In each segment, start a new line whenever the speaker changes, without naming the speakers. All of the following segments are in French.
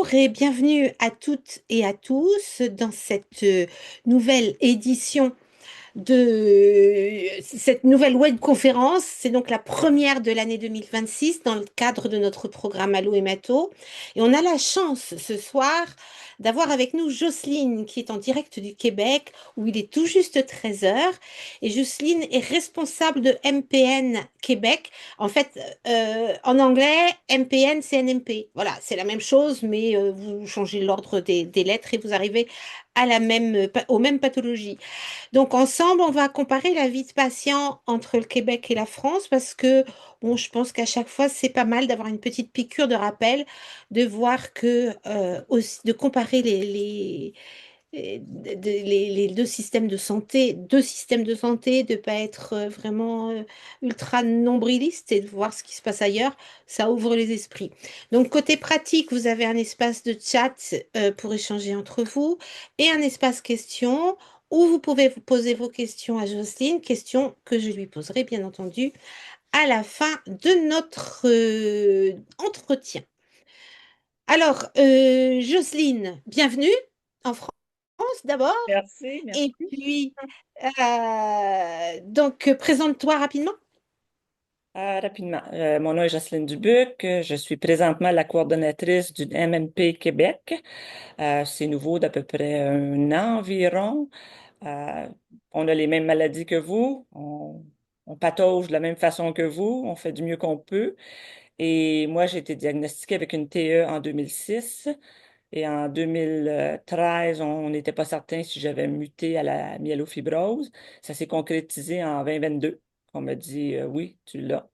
Bonjour et bienvenue à toutes et à tous dans cette nouvelle édition de cette nouvelle web conférence. C'est donc la première de l'année 2026 dans le cadre de notre programme Allo et Mato. Et on a la chance ce soir d'avoir avec nous Jocelyne qui est en direct du Québec où il est tout juste 13 heures. Et Jocelyne est responsable de MPN Québec. En fait, en anglais, MPN, c'est NMP. Voilà, c'est la même chose, mais vous changez l'ordre des lettres et vous arrivez à aux mêmes pathologies. Donc ensemble, on va comparer la vie de patient entre le Québec et la France parce que, bon, je pense qu'à chaque fois, c'est pas mal d'avoir une petite piqûre de rappel, de voir que, aussi, de comparer les deux systèmes de santé, de pas être vraiment ultra nombriliste et de voir ce qui se passe ailleurs, ça ouvre les esprits. Donc côté pratique, vous avez un espace de chat pour échanger entre vous et un espace questions où vous pouvez vous poser vos questions à Jocelyne, questions que je lui poserai bien entendu à la fin de notre entretien. Alors, Jocelyne, bienvenue en France d'abord.
Merci,
Et
merci.
puis, donc, présente-toi rapidement.
Rapidement, mon nom est Jocelyne Dubuc. Je suis présentement la coordonnatrice du MNP Québec. C'est nouveau d'à peu près un an environ. Euh, on a les mêmes maladies que vous. On patauge de la même façon que vous. On fait du mieux qu'on peut. Et moi, j'ai été diagnostiquée avec une TE en 2006. Et en 2013, on n'était pas certain si j'avais muté à la myélofibrose. Ça s'est concrétisé en 2022. On m'a dit oui, tu l'as.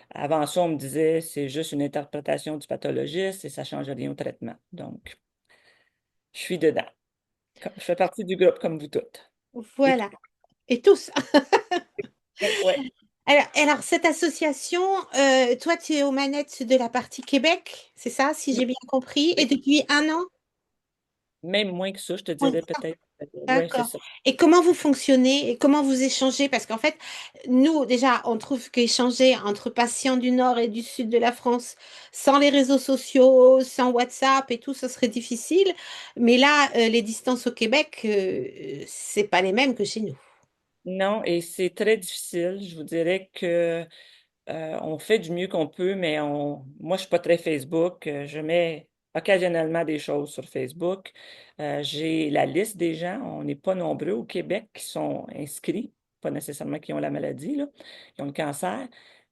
Avant ça, on me disait c'est juste une interprétation du pathologiste et ça ne change rien au traitement. Donc, je suis dedans. Je fais partie du groupe comme vous toutes. Et
Voilà.
toi?
Et tous.
Ouais.
Alors, cette association, toi, tu es aux manettes de la partie Québec, c'est ça, si j'ai
Oui,
bien compris, et
oui.
depuis un an?
Même moins que ça, je te
Oui,
dirais peut-être. Oui, c'est
d'accord.
ça.
Et comment vous fonctionnez et comment vous échangez? Parce qu'en fait, nous, déjà, on trouve qu'échanger entre patients du nord et du sud de la France, sans les réseaux sociaux, sans WhatsApp et tout, ce serait difficile. Mais là, les distances au Québec, c'est pas les mêmes que chez nous.
Non, et c'est très difficile. Je vous dirais que on fait du mieux qu'on peut, mais moi, je suis pas très Facebook. Je mets occasionnellement des choses sur Facebook. J'ai la liste des gens. On n'est pas nombreux au Québec qui sont inscrits, pas nécessairement qui ont la maladie, là, qui ont le cancer,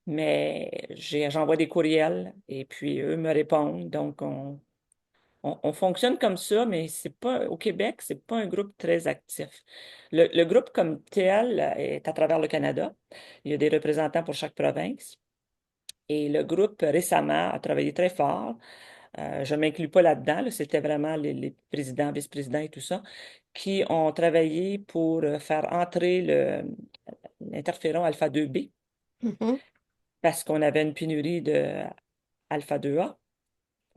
mais j'envoie des courriels et puis eux me répondent. Donc, on fonctionne comme ça, mais c'est pas au Québec, c'est pas un groupe très actif. Le groupe comme tel est à travers le Canada. Il y a des représentants pour chaque province. Et le groupe récemment a travaillé très fort. Je ne m'inclus pas là-dedans, là. C'était vraiment les présidents, vice-présidents et tout ça, qui ont travaillé pour faire entrer l'interféron alpha-2b
Mhm.
parce qu'on avait une pénurie de alpha-2a.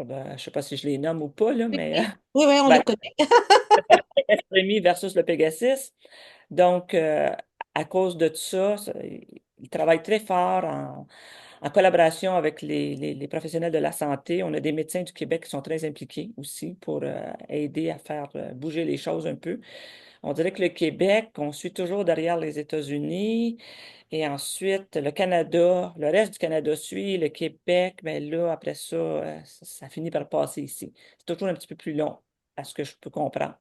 Je ne sais pas si je les nomme ou pas, là,
Oui,
mais
oui, oui, oui, on les
ben,
connaît.
F' versus le Pegasus. Donc, à cause de ça, ils travaillent très fort en collaboration avec les professionnels de la santé. On a des médecins du Québec qui sont très impliqués aussi pour aider à faire bouger les choses un peu. On dirait que le Québec, on suit toujours derrière les États-Unis et ensuite le Canada, le reste du Canada suit, le Québec, mais là, après ça, ça finit par passer ici. C'est toujours un petit peu plus long, à ce que je peux comprendre.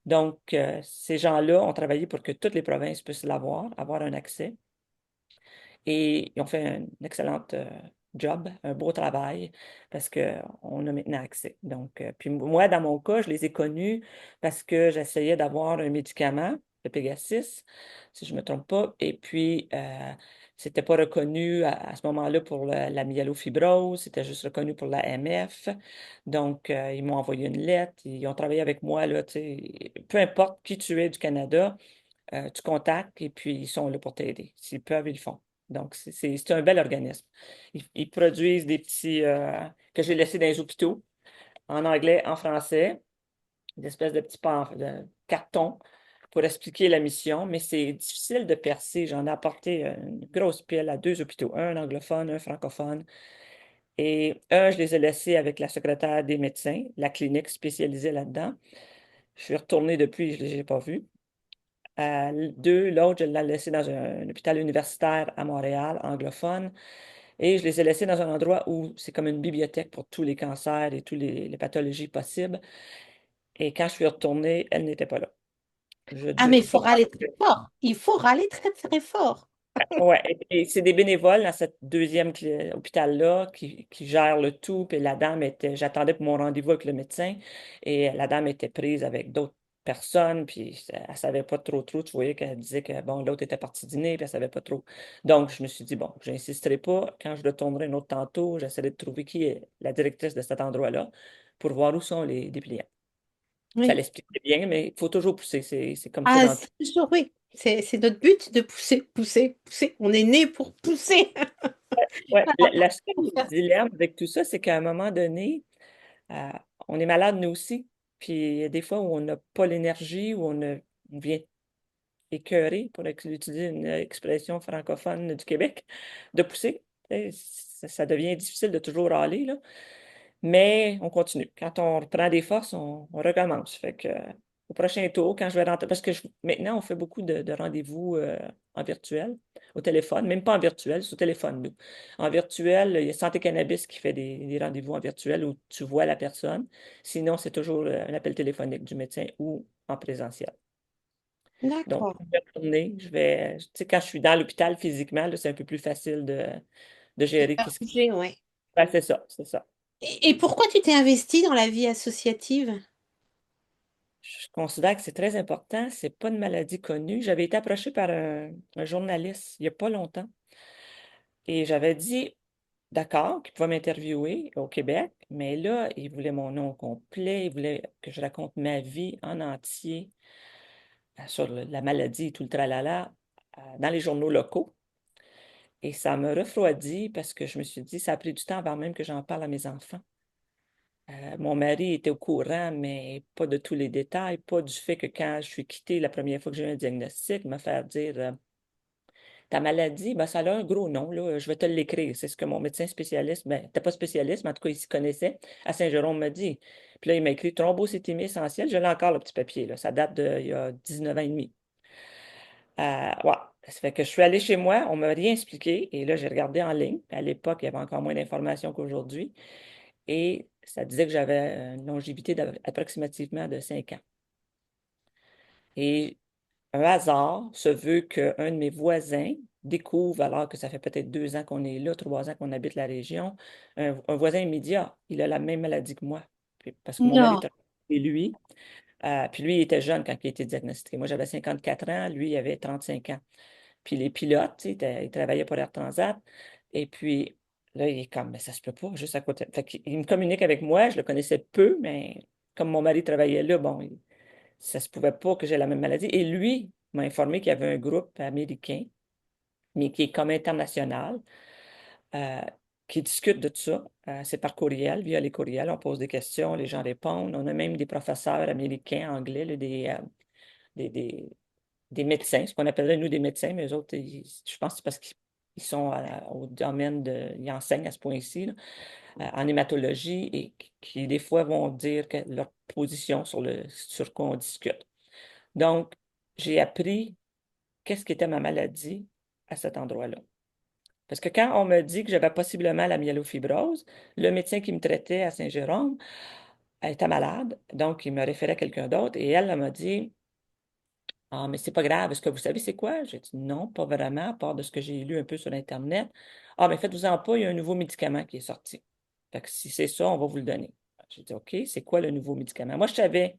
Donc, ces gens-là ont travaillé pour que toutes les provinces puissent avoir un accès. Et ils ont fait un excellent job, un beau travail, parce qu'on a maintenant accès. Donc, puis moi, dans mon cas, je les ai connus parce que j'essayais d'avoir un médicament, le Pegasus, si je ne me trompe pas, et puis c'était pas reconnu à ce moment-là pour la myélofibrose, c'était juste reconnu pour la MF. Donc, ils m'ont envoyé une lettre, ils ont travaillé avec moi, là, tu sais, peu importe qui tu es du Canada, tu contactes et puis ils sont là pour t'aider. S'ils peuvent, ils le font. Donc, c'est un bel organisme. Ils produisent des petits que j'ai laissés dans les hôpitaux, en anglais, en français, des espèces de petits de cartons pour expliquer la mission, mais c'est difficile de percer. J'en ai apporté une grosse pile à deux hôpitaux, un anglophone, un francophone. Et un, je les ai laissés avec la secrétaire des médecins, la clinique spécialisée là-dedans. Je suis retournée depuis, je ne les ai pas vus. Deux, l'autre, je l'ai laissé dans un hôpital universitaire à Montréal, anglophone. Et je les ai laissés dans un endroit où c'est comme une bibliothèque pour tous les cancers et toutes les pathologies possibles. Et quand je suis retournée, elle n'était pas là.
Ah, mais il faut
Pas parce
râler très fort. Il faut râler très, très fort.
ouais, et c'est des bénévoles dans cette deuxième hôpital-là qui gèrent le tout. Puis la dame était, j'attendais pour mon rendez-vous avec le médecin et la dame était prise avec d'autres personnes. Puis elle savait pas trop. Tu voyais qu'elle disait que bon, l'autre était parti dîner, puis elle savait pas trop. Donc je me suis dit, bon, j'insisterai pas. Quand je retournerai une autre tantôt, j'essaierai de trouver qui est la directrice de cet endroit-là pour voir où sont les dépliants. Ça
Oui.
l'expliquait bien, mais il faut toujours pousser. C'est comme ça
Ah,
dans tout.
c'est toujours, oui. C'est notre but de pousser, pousser, pousser. On est né pour pousser.
Ouais, la seule
Pour faire-
dilemme avec tout ça, c'est qu'à un moment donné, Euh, on est malade nous aussi. Puis il y a des fois où on n'a pas l'énergie, où on vient écœuré, pour utiliser une expression francophone du Québec, de pousser. Tu sais, ça devient difficile de toujours râler, là. Mais on continue. Quand on reprend des forces, on recommence. Fait que, au prochain tour, quand je vais rentrer, parce que maintenant, on fait beaucoup de rendez-vous en virtuel, au téléphone, même pas en virtuel, c'est au téléphone, nous. En virtuel, il y a Santé Cannabis qui fait des rendez-vous en virtuel où tu vois la personne. Sinon, c'est toujours un appel téléphonique du médecin ou en présentiel. Donc,
D'accord.
je vais retourner, tu sais, quand je suis dans l'hôpital physiquement, là, c'est un peu plus facile de
De
gérer
faire
qu'est-ce qui.
bouger, ouais.
Ben, c'est ça, c'est ça.
Et pourquoi tu t'es investi dans la vie associative?
Je considère que c'est très important. C'est pas une maladie connue. J'avais été approchée par un journaliste il n'y a pas longtemps et j'avais dit d'accord, qu'il pouvait m'interviewer au Québec, mais là, il voulait mon nom complet, il voulait que je raconte ma vie en entier sur la maladie et tout le tralala dans les journaux locaux. Et ça me refroidit parce que je me suis dit, ça a pris du temps avant même que j'en parle à mes enfants. Mon mari était au courant, mais pas de tous les détails, pas du fait que quand je suis quittée la première fois que j'ai eu un diagnostic, me faire dire ta maladie, ben, ça a un gros nom, là, je vais te l'écrire. C'est ce que mon médecin spécialiste, ben, t'es pas spécialiste, mais en tout cas, il s'y connaissait, à Saint-Jérôme m'a dit. Puis là, il m'a écrit thrombocytémie essentielle. Je l'ai encore, le petit papier, là. Ça date d'il y a 19 ans et demi. Ouais. Ça fait que je suis allée chez moi, on m'a rien expliqué, et là, j'ai regardé en ligne. À l'époque, il y avait encore moins d'informations qu'aujourd'hui. Et ça disait que j'avais une longévité approximativement de 5 ans. Et un hasard se veut qu'un de mes voisins découvre, alors que ça fait peut-être 2 ans qu'on est là, 3 ans qu'on habite la région, un voisin immédiat, il a la même maladie que moi. Parce que mon mari
Non.
travaille et lui. Puis lui, il était jeune quand il a été diagnostiqué. Moi, j'avais 54 ans, lui, il avait 35 ans. Puis les pilotes, tu sais, il travaillait pour Air Transat. Et puis là, il est comme, mais ça se peut pas, juste à côté. Fait qu'il me communique avec moi, je le connaissais peu, mais comme mon mari travaillait là, bon, ça se pouvait pas que j'ai la même maladie. Et lui m'a informé qu'il y avait un groupe américain, mais qui est comme international, euh, qui discute de tout ça. C'est par courriel, via les courriels, on pose des questions, les gens répondent. On a même des professeurs américains, anglais, là, des, des, des médecins, ce qu'on appellerait nous des médecins, mais eux autres, je pense que c'est parce qu'ils sont au domaine ils enseignent à ce point-ci, là, en hématologie et qui, des fois, vont dire leur position sur quoi on discute. Donc, j'ai appris qu'est-ce qu'était ma maladie à cet endroit-là. Parce que quand on me dit que j'avais possiblement la myélofibrose, le médecin qui me traitait à Saint-Jérôme, elle était malade, donc il me référait à quelqu'un d'autre et elle m'a dit ah, mais c'est pas grave. Est-ce que vous savez c'est quoi? J'ai dit non, pas vraiment, à part de ce que j'ai lu un peu sur Internet. Ah, mais faites-vous-en pas, il y a un nouveau médicament qui est sorti. Fait que si c'est ça, on va vous le donner. J'ai dit OK, c'est quoi le nouveau médicament? Moi, je savais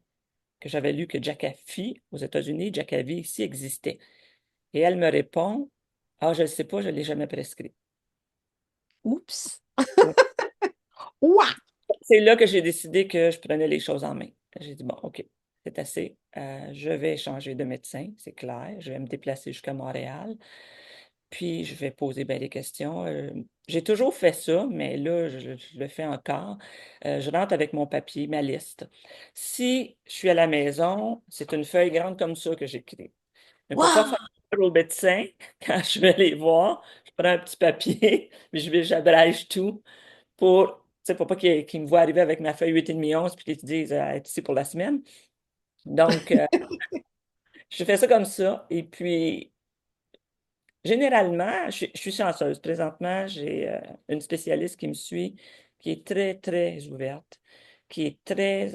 que j'avais lu que Jakafi aux États-Unis, Jakavi ici existait. Et elle me répond ah, je ne sais pas, je ne l'ai jamais prescrit.
Oups.
Ouais.
Ouah.
C'est là que j'ai décidé que je prenais les choses en main. J'ai dit bon, OK, c'est assez. Je vais changer de médecin, c'est clair. Je vais me déplacer jusqu'à Montréal. Puis, je vais poser bien des questions. J'ai toujours fait ça, mais là, je le fais encore. Je rentre avec mon papier, ma liste. Si je suis à la maison, c'est une feuille grande comme ça que j'écris. Mais pour pas faire
Waouh.
peur au médecin, quand je vais les voir, je prends un petit papier, puis j'abrège tout. pour, tu sais, pour pas qu'ils me voient arriver avec ma feuille 8,5 11 puis qu'ils se disent être ici pour la semaine. Donc, je fais ça comme ça. Et puis, généralement, je suis chanceuse. Présentement, j'ai une spécialiste qui me suit, qui est très, très ouverte, qui est très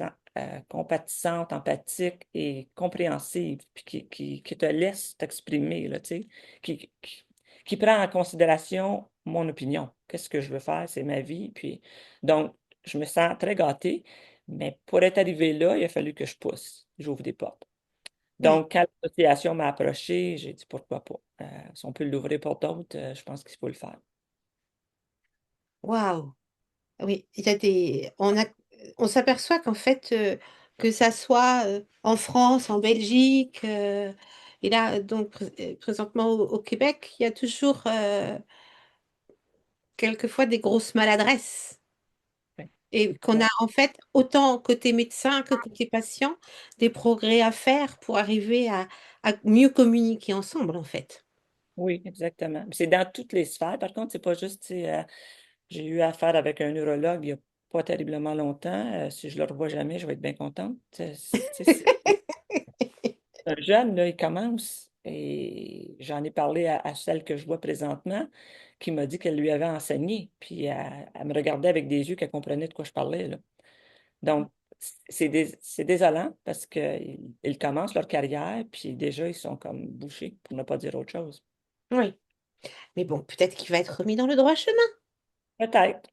compatissante, empathique et compréhensive, puis qui te laisse t'exprimer, là, tu sais, qui, qui, qui prend en considération mon opinion. Qu'est-ce que je veux faire? C'est ma vie. Puis, donc, je me sens très gâtée, mais pour être arrivé là, il a fallu que je pousse. J'ouvre des portes.
Ouais.
Donc, quand l'association m'a approché, j'ai dit pourquoi pas. Si on peut l'ouvrir pour d'autres, je pense qu'il faut le faire.
Waouh. Oui, il y a des on s'aperçoit qu'en fait, que ça soit, en France, en Belgique, et là donc présentement au Québec, il y a toujours, quelquefois des grosses maladresses
Oui,
et qu'on
oui,
a en fait, autant côté médecin que côté patient, des progrès à faire pour arriver à mieux communiquer ensemble, en fait.
oui, exactement. C'est dans toutes les sphères. Par contre, c'est pas juste, tu sais, j'ai eu affaire avec un neurologue il n'y a pas terriblement longtemps. Si je le revois jamais, je vais être bien contente. Un jeune, là, il commence et j'en ai parlé à celle que je vois présentement qui m'a dit qu'elle lui avait enseigné. Puis elle me regardait avec des yeux qu'elle comprenait de quoi je parlais, là. Donc, c'est désolant parce qu'ils commencent leur carrière, puis déjà, ils sont comme bouchés, pour ne pas dire autre chose.
Oui, mais bon, peut-être qu'il va être remis dans le droit chemin.
Peut-être,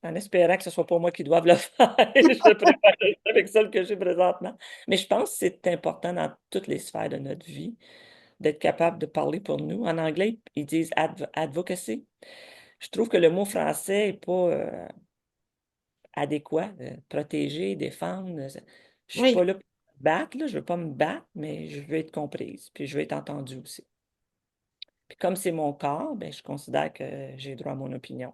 en espérant que ce soit pas moi qui doive le faire. Je préfère rester avec celle que j'ai présentement. Mais je pense que c'est important dans toutes les sphères de notre vie d'être capable de parler pour nous. En anglais, ils disent advocacy. Je trouve que le mot français n'est pas adéquat. Protéger, défendre. Je suis
Oui.
pas là pour me battre, là. Je veux pas me battre, mais je veux être comprise, puis je veux être entendue aussi. Puis comme c'est mon corps, ben, je considère que j'ai droit à mon opinion.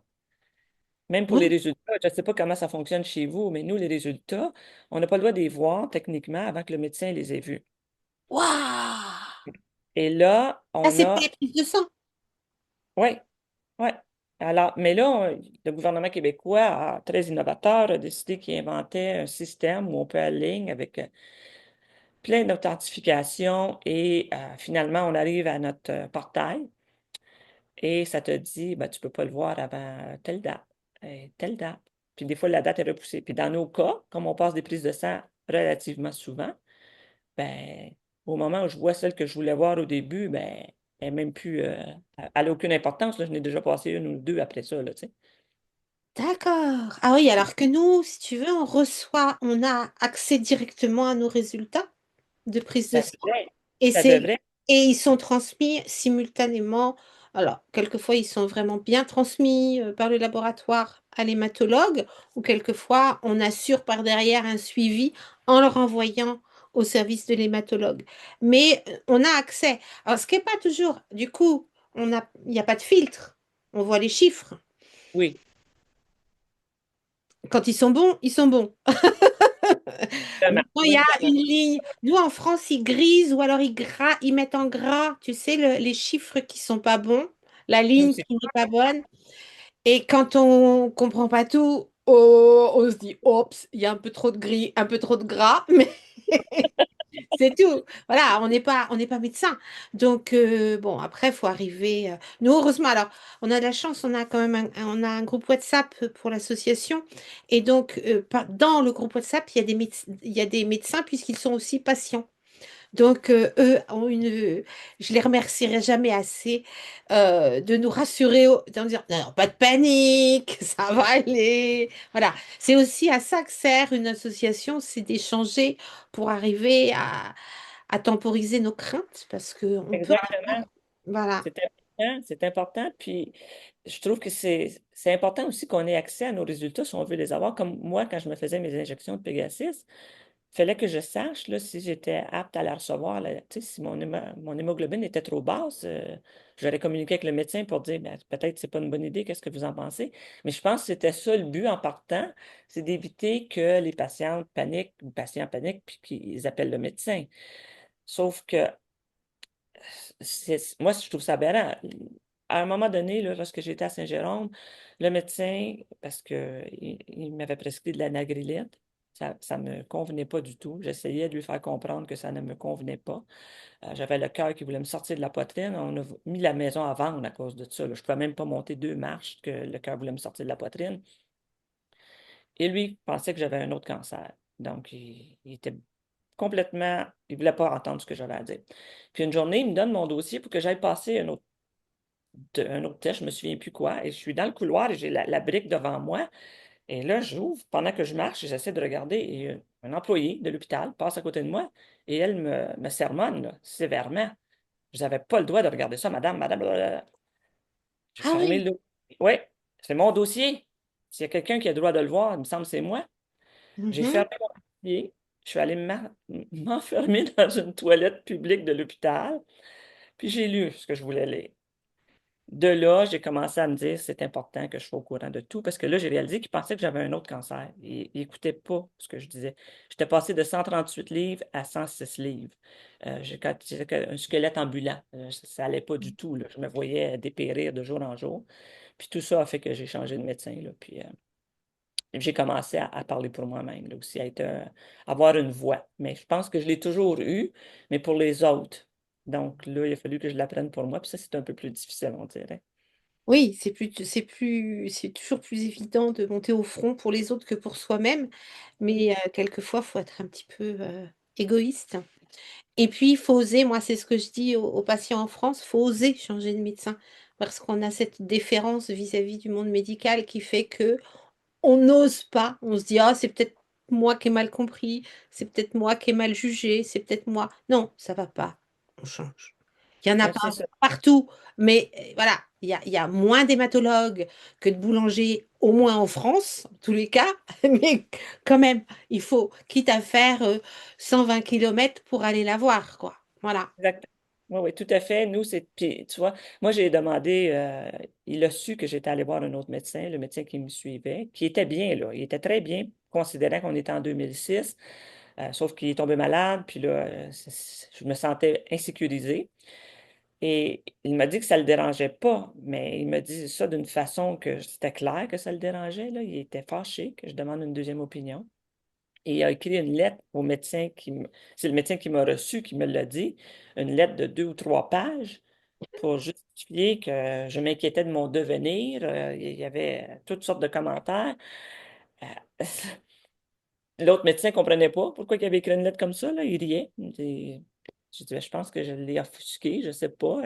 Même pour les
Oui.
résultats, je ne sais pas comment ça fonctionne chez vous, mais nous, les résultats, on n'a pas le droit de les voir techniquement avant que le médecin les ait vus.
Waouh!
Et là,
Ah,
on
c'est pas
a...
les prises de sang.
Oui, oui. Alors, mais là, le gouvernement québécois, très innovateur, a décidé qu'il inventait un système où on peut aller en ligne avec plein d'authentification et finalement, on arrive à notre portail et ça te dit, ben, tu ne peux pas le voir avant telle date, telle date. Puis des fois, la date est repoussée. Puis dans nos cas, comme on passe des prises de sang relativement souvent, ben, au moment où je vois celle que je voulais voir au début, ben, elle n'a même plus, elle n'a aucune importance, là. Je n'ai déjà passé une ou deux après ça, là, tu sais.
D'accord. Ah oui, alors que nous, si tu veux, on a accès directement à nos résultats de prise de
Ça
sang.
devrait,
Et
ça
c'est
devrait.
et ils sont transmis simultanément. Alors, quelquefois, ils sont vraiment bien transmis par le laboratoire à l'hématologue, ou quelquefois, on assure par derrière un suivi en le renvoyant au service de l'hématologue. Mais on a accès. Alors, ce qui n'est pas toujours, du coup, il n'y a pas de filtre. On voit les chiffres.
Oui,
Quand ils sont bons, ils sont bons.
vraiment.
Non, il y
Oui,
a
vraiment.
une ligne. Nous, en France, ils grisent ou alors ils mettent en gras, tu sais, les chiffres qui sont pas bons, la
Nous
ligne
aussi.
qui n'est pas bonne. Et quand on comprend pas tout, on se dit, oups, il y a un peu trop de gris, un peu trop de gras, mais c'est tout. Voilà, on n'est pas médecin. Donc, bon, après, il faut arriver. Nous, heureusement, alors, on a de la chance, on a quand même on a un groupe WhatsApp pour l'association. Et donc, dans le groupe WhatsApp, il y a des médecins puisqu'ils sont aussi patients. Donc, eux ont je les remercierai jamais assez de nous rassurer, de nous dire, non, non, pas de panique, ça va aller. Voilà, c'est aussi à ça que sert une association, c'est d'échanger pour arriver à temporiser nos craintes, parce qu'on peut avoir,
Exactement.
voilà.
C'est important, c'est important. Puis je trouve que c'est important aussi qu'on ait accès à nos résultats si on veut les avoir. Comme moi, quand je me faisais mes injections de Pegasus, il fallait que je sache là, si j'étais apte à la recevoir. Là, tu sais, si mon hémoglobine était trop basse, j'aurais communiqué avec le médecin pour dire ben, peut-être que c'est pas une bonne idée, qu'est-ce que vous en pensez? Mais je pense que c'était ça le but en partant, c'est d'éviter que les patientes paniquent ou patients paniquent puis qu'ils appellent le médecin. Sauf que moi, je trouve ça aberrant. à un moment donné, là, lorsque j'étais à Saint-Jérôme, le médecin, parce qu'il m'avait prescrit de la nagrilite, ça ne me convenait pas du tout. J'essayais de lui faire comprendre que ça ne me convenait pas. J'avais le cœur qui voulait me sortir de la poitrine. On a mis la maison à vendre à cause de ça, là. Je ne pouvais même pas monter 2 marches que le cœur voulait me sortir de la poitrine. Et lui pensait que j'avais un autre cancer. Donc, il était complètement. Il ne voulait pas entendre ce que j'avais à dire. Puis une journée, il me donne mon dossier pour que j'aille passer un autre test, je ne me souviens plus quoi. Et je suis dans le couloir et j'ai la brique devant moi. Et là, j'ouvre. Pendant que je marche, j'essaie de regarder. Et un employé de l'hôpital passe à côté de moi et elle me sermonne là, sévèrement. Je n'avais pas le droit de regarder ça, madame, madame. Blablabla. J'ai
Ah
fermé
oui.
le dossier. Oui, c'est mon dossier. S'il y a quelqu'un qui a le droit de le voir, il me semble que c'est moi. J'ai
Mhm.
fermé mon dossier. Je suis allée m'enfermer dans une toilette publique de l'hôpital. Puis j'ai lu ce que je voulais lire. De là, j'ai commencé à me dire c'est important que je sois au courant de tout parce que là, j'ai réalisé qu'il pensait que j'avais un autre cancer. Il n'écoutait pas ce que je disais. J'étais passé de 138 livres à 106 livres. J'étais un squelette ambulant. Ça n'allait pas du tout, là. Je me voyais dépérir de jour en jour. Puis tout ça a fait que j'ai changé de médecin, là. Puis j'ai commencé à parler pour moi-même, là, aussi, avoir une voix. Mais je pense que je l'ai toujours eu, mais pour les autres. Donc là, il a fallu que je l'apprenne pour moi. Puis ça, c'est un peu plus difficile, on dirait.
Oui, c'est toujours plus évident de monter au front pour les autres que pour soi-même, mais quelquefois, il faut être un petit peu égoïste. Et puis, il faut oser, moi, c'est ce que je dis aux patients en France, il faut oser changer de médecin, parce qu'on a cette déférence vis-à-vis du monde médical qui fait que on n'ose pas. On se dit, ah, c'est peut-être moi qui ai mal compris, c'est peut-être moi qui ai mal jugé, c'est peut-être moi. Non, ça va pas. On change. Il y en a
Oui,
pas
c'est ça.
partout, mais voilà, il y a moins d'hématologues que de boulangers, au moins en France, en tous les cas. Mais quand même, il faut, quitte à faire 120 km pour aller la voir, quoi. Voilà.
Exactement. Oui, oui, tout à fait. Nous, c'est. Puis, tu vois, moi, j'ai demandé, il a su que j'étais allé voir un autre médecin, le médecin qui me suivait, qui était bien, là. Il était très bien, considérant qu'on était en 2006, sauf qu'il est tombé malade, puis là, je me sentais insécurisée. Et il m'a dit que ça ne le dérangeait pas, mais il m'a dit ça d'une façon que c'était clair que ça le dérangeait, là. Il était fâché que je demande une deuxième opinion. Et il a écrit une lettre au médecin c'est le médecin qui m'a reçu qui me l'a dit, une lettre de 2 ou 3 pages pour justifier que je m'inquiétais de mon devenir. Il y avait toutes sortes de commentaires. Euh, L'autre médecin ne comprenait pas pourquoi il avait écrit une lettre comme ça, là. Il riait. J'ai dit, ben, je pense que je l'ai offusqué, je ne sais pas.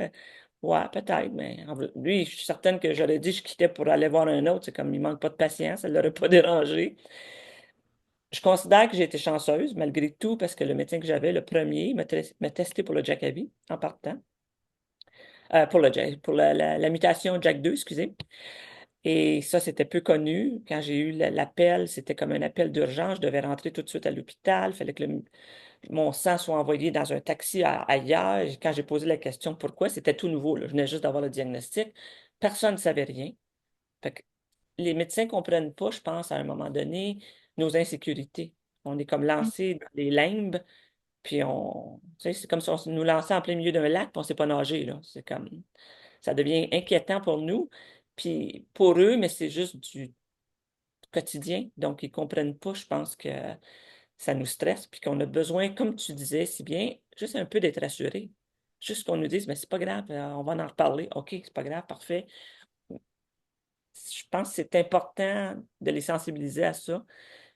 Ouais, peut-être, mais lui, je suis certaine que j'aurais dit que je quittais pour aller voir un autre. C'est comme il manque pas de patience, ça ne l'aurait pas dérangé. Je considère que j'ai été chanceuse, malgré tout, parce que le médecin que j'avais, le premier, m'a testé pour le Jakavi en partant. Pour la mutation Jack 2, excusez. Et ça, c'était peu connu. Quand j'ai eu l'appel, c'était comme un appel d'urgence. Je devais rentrer tout de suite à l'hôpital. Il fallait que mon sang soit envoyé dans un taxi ailleurs. Et quand j'ai posé la question pourquoi, c'était tout nouveau, là. Je venais juste d'avoir le diagnostic. Personne ne savait rien. Fait que les médecins ne comprennent pas, je pense, à un moment donné, nos insécurités. On est comme lancé dans les limbes, puis tu sais, c'est comme si on nous lançait en plein milieu d'un lac, puis on ne sait pas nager, là. C'est comme, ça devient inquiétant pour nous, puis pour eux, mais c'est juste du quotidien. Donc, ils ne comprennent pas, je pense, que ça nous stresse, puis qu'on a besoin, comme tu disais si bien, juste un peu d'être rassuré. Juste qu'on nous dise, mais c'est pas grave, on va en reparler. OK, c'est pas grave, parfait. Je pense que c'est important de les sensibiliser à ça.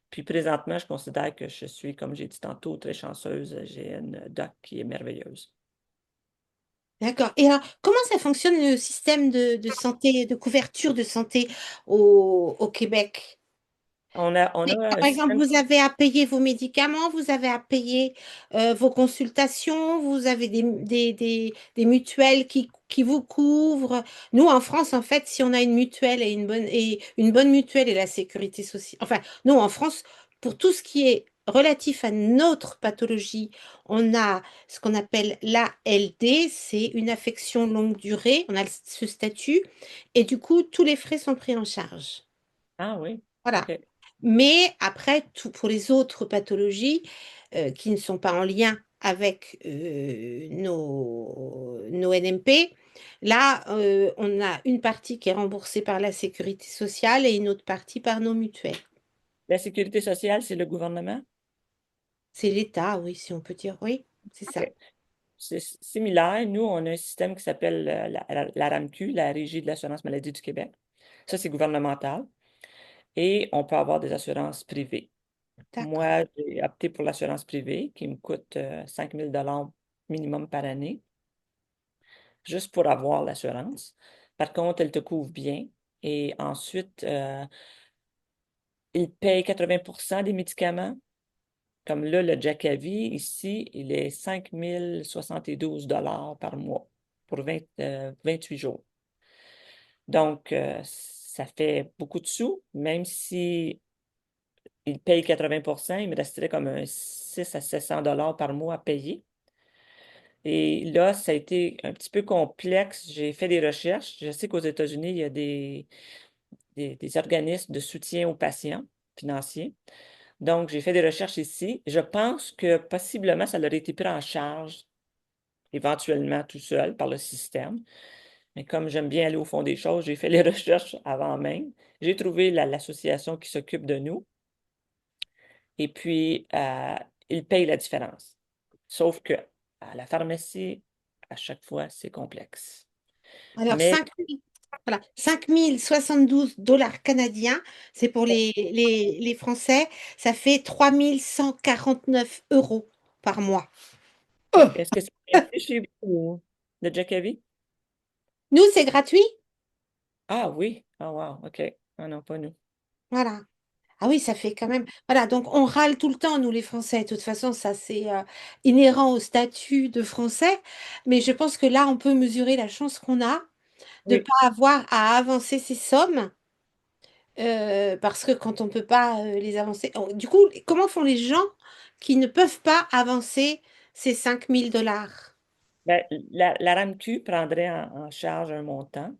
Puis présentement, je considère que je suis, comme j'ai dit tantôt, très chanceuse. J'ai une doc qui est merveilleuse.
D'accord. Et alors, comment ça fonctionne le système de santé, de couverture de santé au Québec?
On a un
Par exemple,
système.
vous avez à payer vos médicaments, vous avez à payer vos consultations, vous avez des mutuelles qui vous couvrent. Nous, en France, en fait, si on a une mutuelle et une bonne mutuelle et la sécurité sociale, enfin, nous, en France, pour tout ce qui est relatif à notre pathologie, on a ce qu'on appelle l'ALD, c'est une affection longue durée, on a ce statut, et du coup, tous les frais sont pris en charge.
Ah oui,
Voilà.
OK.
Mais après, pour les autres pathologies qui ne sont pas en lien avec nos NMP, Là, on a une partie qui est remboursée par la sécurité sociale et une autre partie par nos mutuelles.
La sécurité sociale, c'est le gouvernement?
C'est l'État, oui, si on peut dire, oui, c'est ça.
OK. C'est similaire. Nous, on a un système qui s'appelle la RAMQ, la Régie de l'assurance maladie du Québec. Ça, c'est gouvernemental. Et on peut avoir des assurances privées.
D'accord.
Moi, j'ai opté pour l'assurance privée qui me coûte 5 000 minimum par année, juste pour avoir l'assurance. Par contre, elle te couvre bien. Et ensuite, il paye 80 des médicaments. Comme là, le Jakavi, ici, il est 5 072 par mois pour 28 jours. Donc, ça fait beaucoup de sous, même si il paye 80 il me resterait comme un 6 à 700 par mois à payer. Et là, ça a été un petit peu complexe. J'ai fait des recherches. Je sais qu'aux États-Unis, il y a des organismes de soutien aux patients financiers. Donc, j'ai fait des recherches ici. Je pense que possiblement, ça aurait été pris en charge éventuellement tout seul par le système. Mais comme j'aime bien aller au fond des choses, j'ai fait les recherches avant même. J'ai trouvé l'association qui s'occupe de nous et puis ils payent la différence. Sauf que à la pharmacie, à chaque fois, c'est complexe.
Alors,
Mais
5 072 $ canadiens, c'est pour les Français, ça fait 3 149 € par mois.
OK. Est-ce que c'est gratuit chez vous, le Jackavi?
Nous, c'est gratuit?
Ah oui. Ah wow. OK. Ah non, pas nous.
Voilà. Ah oui, ça fait quand même. Voilà, donc on râle tout le temps, nous les Français. De toute façon, ça c'est inhérent au statut de Français. Mais je pense que là, on peut mesurer la chance qu'on a de ne
Oui.
pas avoir à avancer ces sommes. Parce que quand on ne peut pas les avancer. Du coup, comment font les gens qui ne peuvent pas avancer ces 5 000 $?
Ben, la RAMQ prendrait en charge un montant.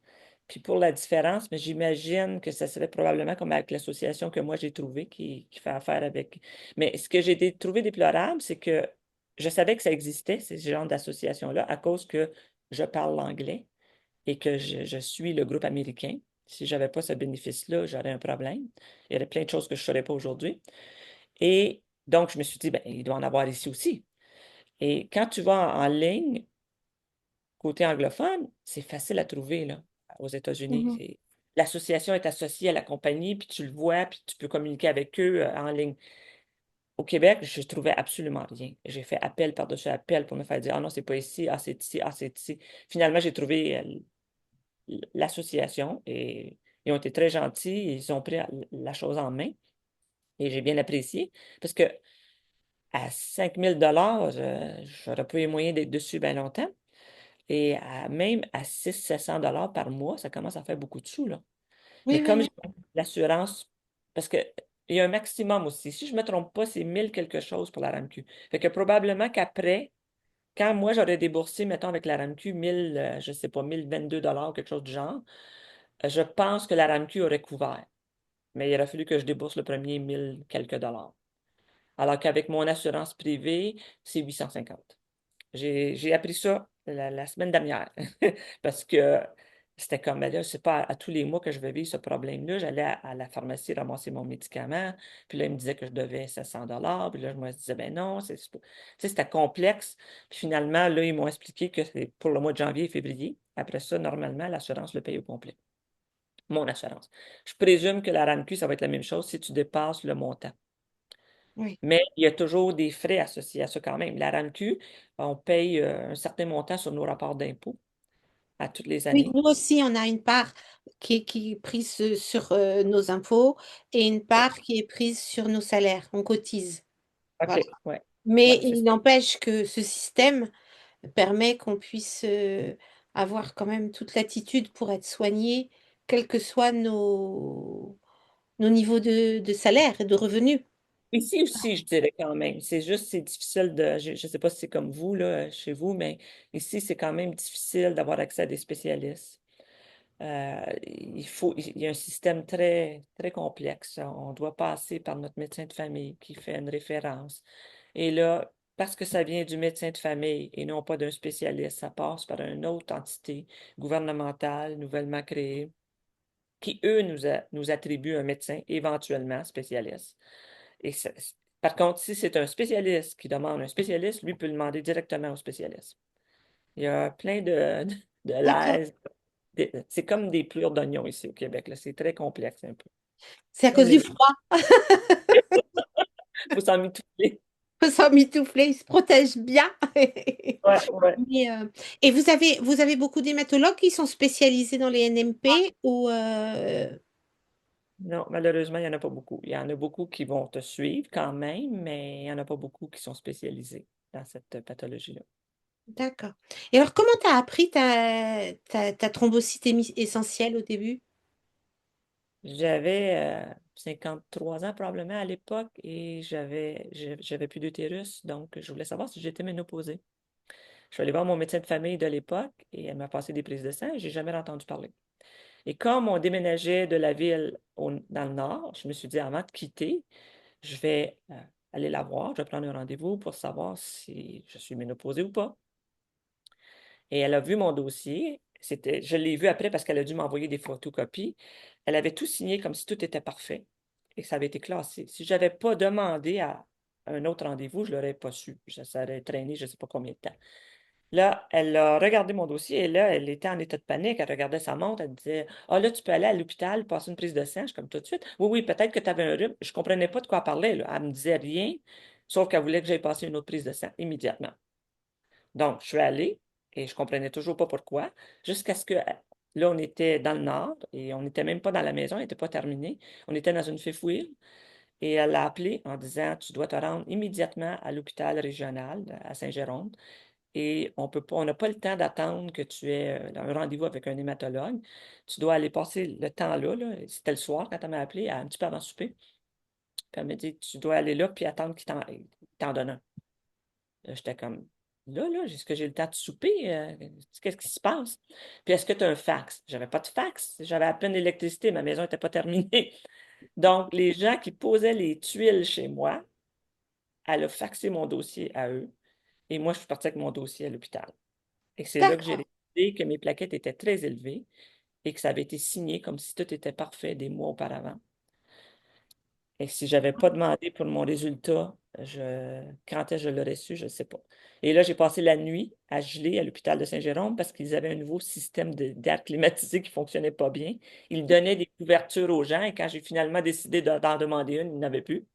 Puis pour la différence, mais j'imagine que ça serait probablement comme avec l'association que moi j'ai trouvée qui fait affaire avec. Mais ce que trouvé déplorable, c'est que je savais que ça existait, ces genres d'associations-là, à cause que je parle l'anglais et que je suis le groupe américain. Si je n'avais pas ce bénéfice-là, j'aurais un problème. Il y aurait plein de choses que je ne saurais pas aujourd'hui. Et donc, je me suis dit, ben, il doit en avoir ici aussi. Et quand tu vas en ligne, côté anglophone, c'est facile à trouver là, aux États-Unis.
Mhm.
L'association est associée à la compagnie, puis tu le vois, puis tu peux communiquer avec eux en ligne. Au Québec, je trouvais absolument rien. J'ai fait appel par-dessus appel pour me faire dire, ah non, c'est pas ici, ah c'est ici, ah c'est ici. Finalement, j'ai trouvé l'association et ils ont été très gentils, ils ont pris la chose en main et j'ai bien apprécié parce que à 5 000 j'aurais pas eu moyen d'être dessus bien longtemps. Et même à 600 700 par mois, ça commence à faire beaucoup de sous, là.
Oui,
Mais
oui,
comme j'ai
oui.
l'assurance, parce que il y a un maximum aussi. Si je ne me trompe pas, c'est 1000 quelque chose pour la RAMQ. Fait que probablement qu'après, quand moi j'aurais déboursé, mettons, avec la RAMQ, 1000, je ne sais pas, 1022 quelque chose du genre, je pense que la RAMQ aurait couvert. Mais il aurait fallu que je débourse le premier 1000 quelques dollars. Alors qu'avec mon assurance privée, c'est 850. J'ai appris ça la semaine dernière parce que c'était comme, ben là, c'est pas à tous les mois que je vais vivre ce problème-là. J'allais à la pharmacie ramasser mon médicament, puis là, ils me disaient que je devais 700 puis là, je me disais, ben non, tu sais, c'était complexe. Puis finalement, là, ils m'ont expliqué que c'est pour le mois de janvier et février. Après ça, normalement, l'assurance le paye au complet. Mon assurance. Je présume que la RAMQ, ça va être la même chose si tu dépasses le montant.
Oui.
Mais il y a toujours des frais associés à ça quand même. La RAMQ, on paye un certain montant sur nos rapports d'impôts à toutes les
Oui,
années.
nous aussi, on a une part qui est prise sur nos impôts et une
OK,
part qui est prise sur nos salaires. On cotise. Voilà.
OK, ouais.
Mais
Ouais, c'est
il
ça.
n'empêche que ce système permet qu'on puisse avoir quand même toute l'attitude pour être soigné, quels que soient nos niveaux de salaire et de revenus.
Ici aussi, je dirais quand même. C'est juste, c'est difficile je ne sais pas si c'est comme vous, là, chez vous, mais ici, c'est quand même difficile d'avoir accès à des spécialistes. Il y a un système très, très complexe. On doit passer par notre médecin de famille qui fait une référence. Et là, parce que ça vient du médecin de famille et non pas d'un spécialiste. Ça passe par une autre entité gouvernementale nouvellement créée qui, eux, nous attribuent un médecin éventuellement spécialiste. Et par contre, si c'est un spécialiste qui demande un spécialiste, lui peut demander directement au spécialiste. Il y a plein de
D'accord.
laises. C'est comme des plures d'oignons ici au Québec, là. C'est très complexe un peu.
C'est à
Comme
cause du
les...
froid.
faut s'en mitoufler.
Faut s'en mitoufler, il se protège bien.
Ouais, ouais.
Mais, et vous avez beaucoup d'hématologues qui sont spécialisés dans les NMP ou
Non, malheureusement, il n'y en a pas beaucoup. Il y en a beaucoup qui vont te suivre quand même, mais il n'y en a pas beaucoup qui sont spécialisés dans cette pathologie-là.
d'accord. Et alors, comment tu as appris ta thrombocyte essentielle au début?
J'avais 3 ans probablement à l'époque et j'avais plus d'utérus, donc je voulais savoir si j'étais ménopausée. Je suis allée voir mon médecin de famille de l'époque et elle m'a passé des prises de sang et j'ai jamais entendu parler. Et comme on déménageait de la ville dans le nord, je me suis dit avant de quitter, je vais aller la voir, je vais prendre un rendez-vous pour savoir si je suis ménopausée ou pas. Et elle a vu mon dossier. Je l'ai vu après parce qu'elle a dû m'envoyer des photocopies. Elle avait tout signé comme si tout était parfait et que ça avait été classé. Si je n'avais pas demandé à un autre rendez-vous, je ne l'aurais pas su. Ça aurait traîné je ne sais pas combien de temps. Là, elle a regardé mon dossier et là, elle était en état de panique. Elle regardait sa montre. Elle disait, ah là, tu peux aller à l'hôpital, passer une prise de sang. Je suis comme tout de suite. Oui, oui, peut-être que tu avais un rhume. Je ne comprenais pas de quoi elle parlait, là. Elle me disait rien, sauf qu'elle voulait que j'aille passer une autre prise de sang immédiatement. Donc, je suis allée et je comprenais toujours pas pourquoi, jusqu'à ce que là, on était dans le nord et on n'était même pas dans la maison, elle n'était pas terminée. On était dans une fifouille et elle a appelé en disant, tu dois te rendre immédiatement à l'hôpital régional à Saint-Jérôme et on n'a pas le temps d'attendre que tu aies un rendez-vous avec un hématologue. Tu dois aller passer le temps là, c'était le soir quand elle m'a appelé, un petit peu avant souper. Puis elle m'a dit, tu dois aller là puis attendre qu'il t'en donne un. Là, j'étais comme, est-ce que j'ai le temps de souper? Qu'est-ce qui se passe? Puis est-ce que tu as un fax? J'avais pas de fax. J'avais à peine d'électricité. Ma maison n'était pas terminée. Donc, les gens qui posaient les tuiles chez moi, elle a faxé mon dossier à eux. Et moi, je suis partie avec mon dossier à l'hôpital. Et c'est là que j'ai
D'accord.
réalisé que mes plaquettes étaient très élevées et que ça avait été signé comme si tout était parfait des mois auparavant. Et si je n'avais pas demandé pour mon résultat, quand est-ce que je l'aurais su, je ne sais pas. Et là, j'ai passé la nuit à geler à l'hôpital de Saint-Jérôme parce qu'ils avaient un nouveau système d'air climatisé qui ne fonctionnait pas bien. Ils donnaient des couvertures aux gens et quand j'ai finalement décidé d'en demander une, il n'y en avait plus.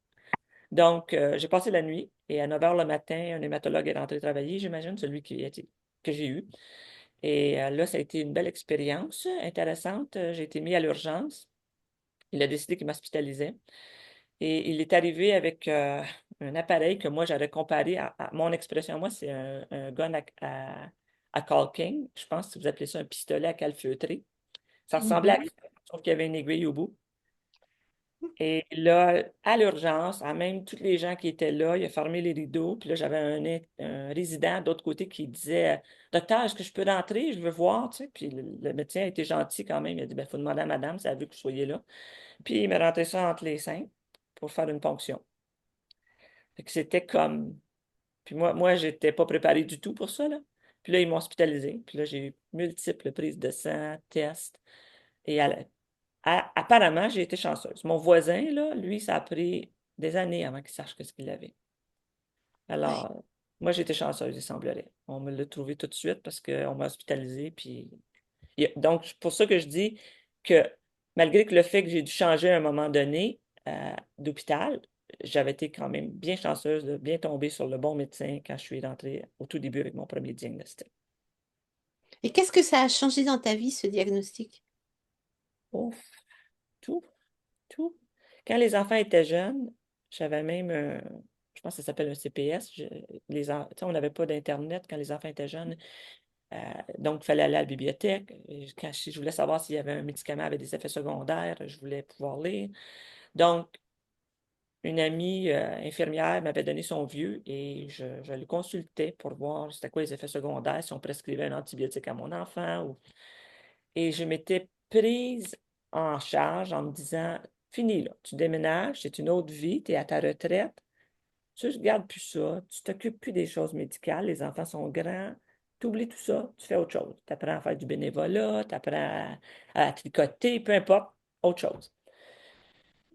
Donc, j'ai passé la nuit et à 9 h le matin, un hématologue est rentré travailler, j'imagine, que j'ai eu. Et là, ça a été une belle expérience intéressante. J'ai été mis à l'urgence. Il a décidé qu'il m'hospitalisait. Et il est arrivé avec un appareil que moi, j'avais comparé à mon expression. Moi, c'est un gun à caulking. Je pense que vous appelez ça un pistolet à calfeutrer. Ça ressemblait à
Mhm.
ça, sauf qu'il y avait une aiguille au bout. Et là, à l'urgence, à même tous les gens qui étaient là, il a fermé les rideaux. Puis là, j'avais un résident de l'autre côté qui disait, Docteur, est-ce que je peux rentrer? Je veux voir. Tu sais. Puis le médecin a été gentil quand même. Il a dit, il faut demander à madame si elle veut que vous soyez là. Puis il m'a rentré ça entre les seins pour faire une ponction. Fait que c'était comme. Puis moi, j'étais pas préparé du tout pour ça, là. Puis là, ils m'ont hospitalisé. Puis là, j'ai eu multiples prises de sang, tests. Et apparemment, j'ai été chanceuse. Mon voisin, là, lui, ça a pris des années avant qu'il sache ce qu'il avait.
Ouais.
Alors, moi, j'ai été chanceuse, il semblerait. On me l'a trouvé tout de suite parce qu'on m'a hospitalisé. Puis donc, c'est pour ça que je dis que malgré que le fait que j'ai dû changer à un moment donné d'hôpital, j'avais été quand même bien chanceuse de bien tomber sur le bon médecin quand je suis rentrée au tout début avec mon premier diagnostic.
Et qu'est-ce que ça a changé dans ta vie, ce diagnostic?
Ouf, tout, tout. Quand les enfants étaient jeunes, j'avais même, je pense que ça s'appelle un CPS. Tu sais, on n'avait pas d'Internet quand les enfants étaient jeunes. Euh, donc, il fallait aller à la bibliothèque. Et si je voulais savoir s'il y avait un médicament avec des effets secondaires, je voulais pouvoir lire. Donc, une amie infirmière m'avait donné son vieux et je le consultais pour voir c'était quoi les effets secondaires, si on prescrivait un antibiotique à mon enfant. Et je m'étais prise en charge en me disant, fini là, tu déménages, c'est une autre vie, tu es à ta retraite, tu regardes plus ça, tu t'occupes plus des choses médicales, les enfants sont grands, tu oublies tout ça, tu fais autre chose. Tu apprends à faire du bénévolat, tu apprends à tricoter, peu importe, autre chose.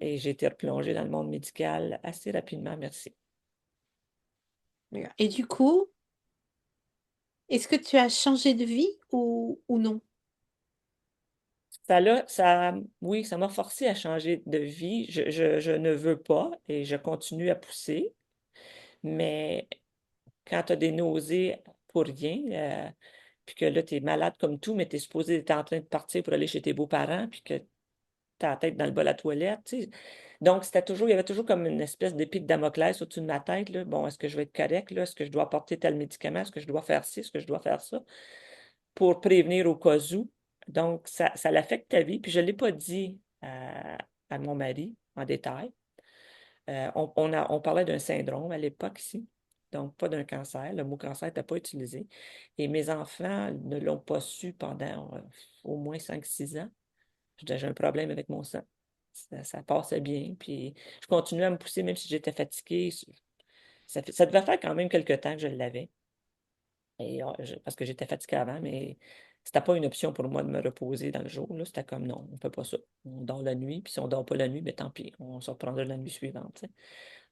Et j'ai été replongée dans le monde médical assez rapidement, merci.
Et du coup, est-ce que tu as changé de vie ou non?
Oui, ça m'a forcé à changer de vie. Je ne veux pas et je continue à pousser, mais quand tu as des nausées pour rien, puis que là, tu es malade comme tout, mais tu es supposé être en train de partir pour aller chez tes beaux-parents, puis que tu as la tête dans le bol à la toilette, tu sais. Donc, il y avait toujours comme une espèce d'épée de Damoclès au-dessus de ma tête, là. Bon, est-ce que je vais être correct, là? Est-ce que je dois apporter tel médicament? Est-ce que je dois faire ci? Est-ce que je dois faire ça? Pour prévenir au cas où. Donc, ça l'affecte ta vie. Puis je ne l'ai pas dit à mon mari en détail. On parlait d'un syndrome à l'époque ici, donc pas d'un cancer. Le mot cancer n'était pas utilisé. Et mes enfants ne l'ont pas su pendant au moins 5 6 ans. J'ai un problème avec mon sang. Ça passait bien. Puis je continuais à me pousser même si j'étais fatiguée. Ça devait faire quand même quelques temps que je l'avais. Parce que j'étais fatiguée avant, mais c'était pas une option pour moi de me reposer dans le jour, là. C'était comme non, on fait pas ça. On dort la nuit, puis si on dort pas la nuit, ben tant pis, on se reprendra la nuit suivante, tu sais.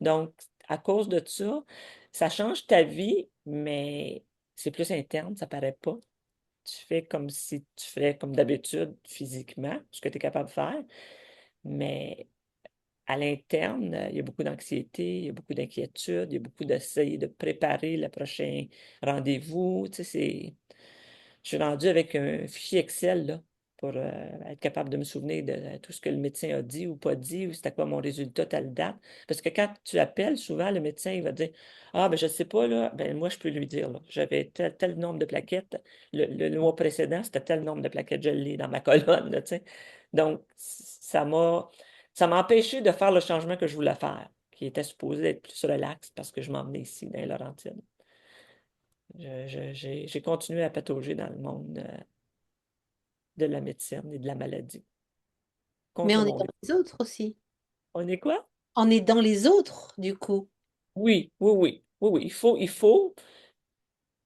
Donc, à cause de ça, ça change ta vie, mais c'est plus interne, ça paraît pas. Tu fais comme si tu ferais comme d'habitude physiquement, ce que tu es capable de faire, mais à l'interne, il y a beaucoup d'anxiété, il y a beaucoup d'inquiétude, il y a beaucoup d'essayer de préparer le prochain rendez-vous. Tu sais, je suis rendu avec un fichier Excel là, pour être capable de me souvenir de tout ce que le médecin a dit ou pas dit, ou c'était quoi mon résultat telle date. Parce que quand tu appelles, souvent, le médecin il va dire ah, ben je ne sais pas, là, ben moi, je peux lui dire, là, j'avais tel nombre de plaquettes, le mois précédent, c'était tel nombre de plaquettes, je l'ai dans ma colonne, là, tu sais. Donc, ça m'a empêché de faire le changement que je voulais faire, qui était supposé être plus relax parce que je m'emmenais ici, dans les Laurentides. J'ai continué à patauger dans le monde de la médecine et de la maladie
Mais
contre
on est
mon
dans
gré.
les autres aussi.
On est quoi?
On est dans les autres, du coup.
Oui, oui, oui. Oui, oui, il faut.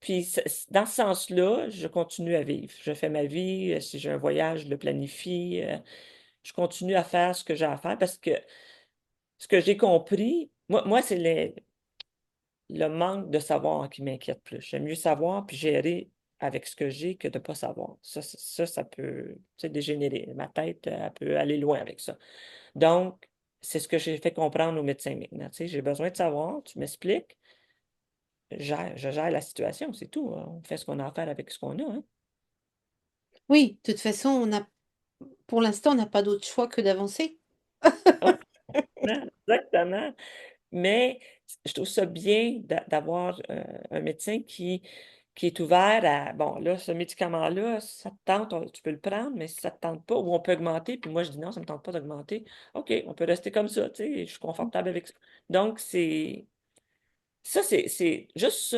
Puis dans ce sens-là, je continue à vivre. Je fais ma vie. Si j'ai un voyage, je le planifie. Je continue à faire ce que j'ai à faire parce que ce que j'ai compris, moi c'est le manque de savoir qui m'inquiète plus. J'aime mieux savoir puis gérer avec ce que j'ai que de ne pas savoir. Ça peut, tu sais, dégénérer. Ma tête, elle peut aller loin avec ça. Donc, c'est ce que j'ai fait comprendre aux médecins maintenant. Tu sais, j'ai besoin de savoir, tu m'expliques, je gère la situation, c'est tout, hein. On fait ce qu'on a à faire avec ce qu'on a, hein.
Oui, de toute façon, pour l'instant, on n'a pas d'autre choix que d'avancer.
Oh, exactement. Mais je trouve ça bien d'avoir un médecin qui est ouvert à, bon, là, ce médicament-là, si ça te tente, tu peux le prendre, mais si ça ne te tente pas, ou on peut augmenter, puis moi, je dis non, ça ne me tente pas d'augmenter. OK, on peut rester comme ça, tu sais, je suis confortable avec ça. Donc, c'est juste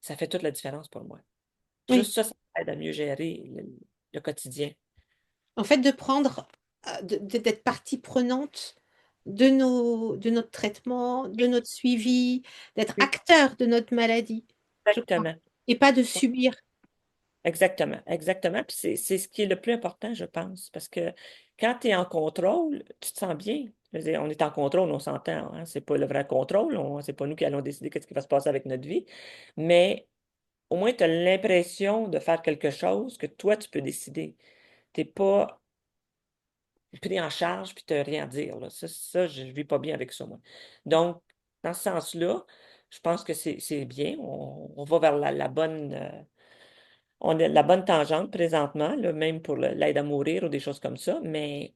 ça fait toute la différence pour moi.
Oui.
Juste ça aide à mieux gérer le quotidien.
En fait, de prendre, d'être partie prenante de notre traitement, de notre suivi, d'être
Oui,
acteur de notre maladie, je crois,
exactement.
et pas de subir.
Exactement, exactement. Puis c'est ce qui est le plus important, je pense, parce que quand tu es en contrôle, tu te sens bien. Je veux dire, on est en contrôle, on s'entend, hein, c'est pas le vrai contrôle, c'est pas nous qui allons décider qu'est-ce qui va se passer avec notre vie, mais au moins tu as l'impression de faire quelque chose que toi, tu peux décider. Tu n'es pas pris en charge puis tu n'as rien à dire, là. Ça, je ne vis pas bien avec ça, moi. Donc, dans ce sens-là, je pense que c'est bien. On va vers la bonne. On a la bonne tangente présentement, là, même pour l'aide à mourir ou des choses comme ça, mais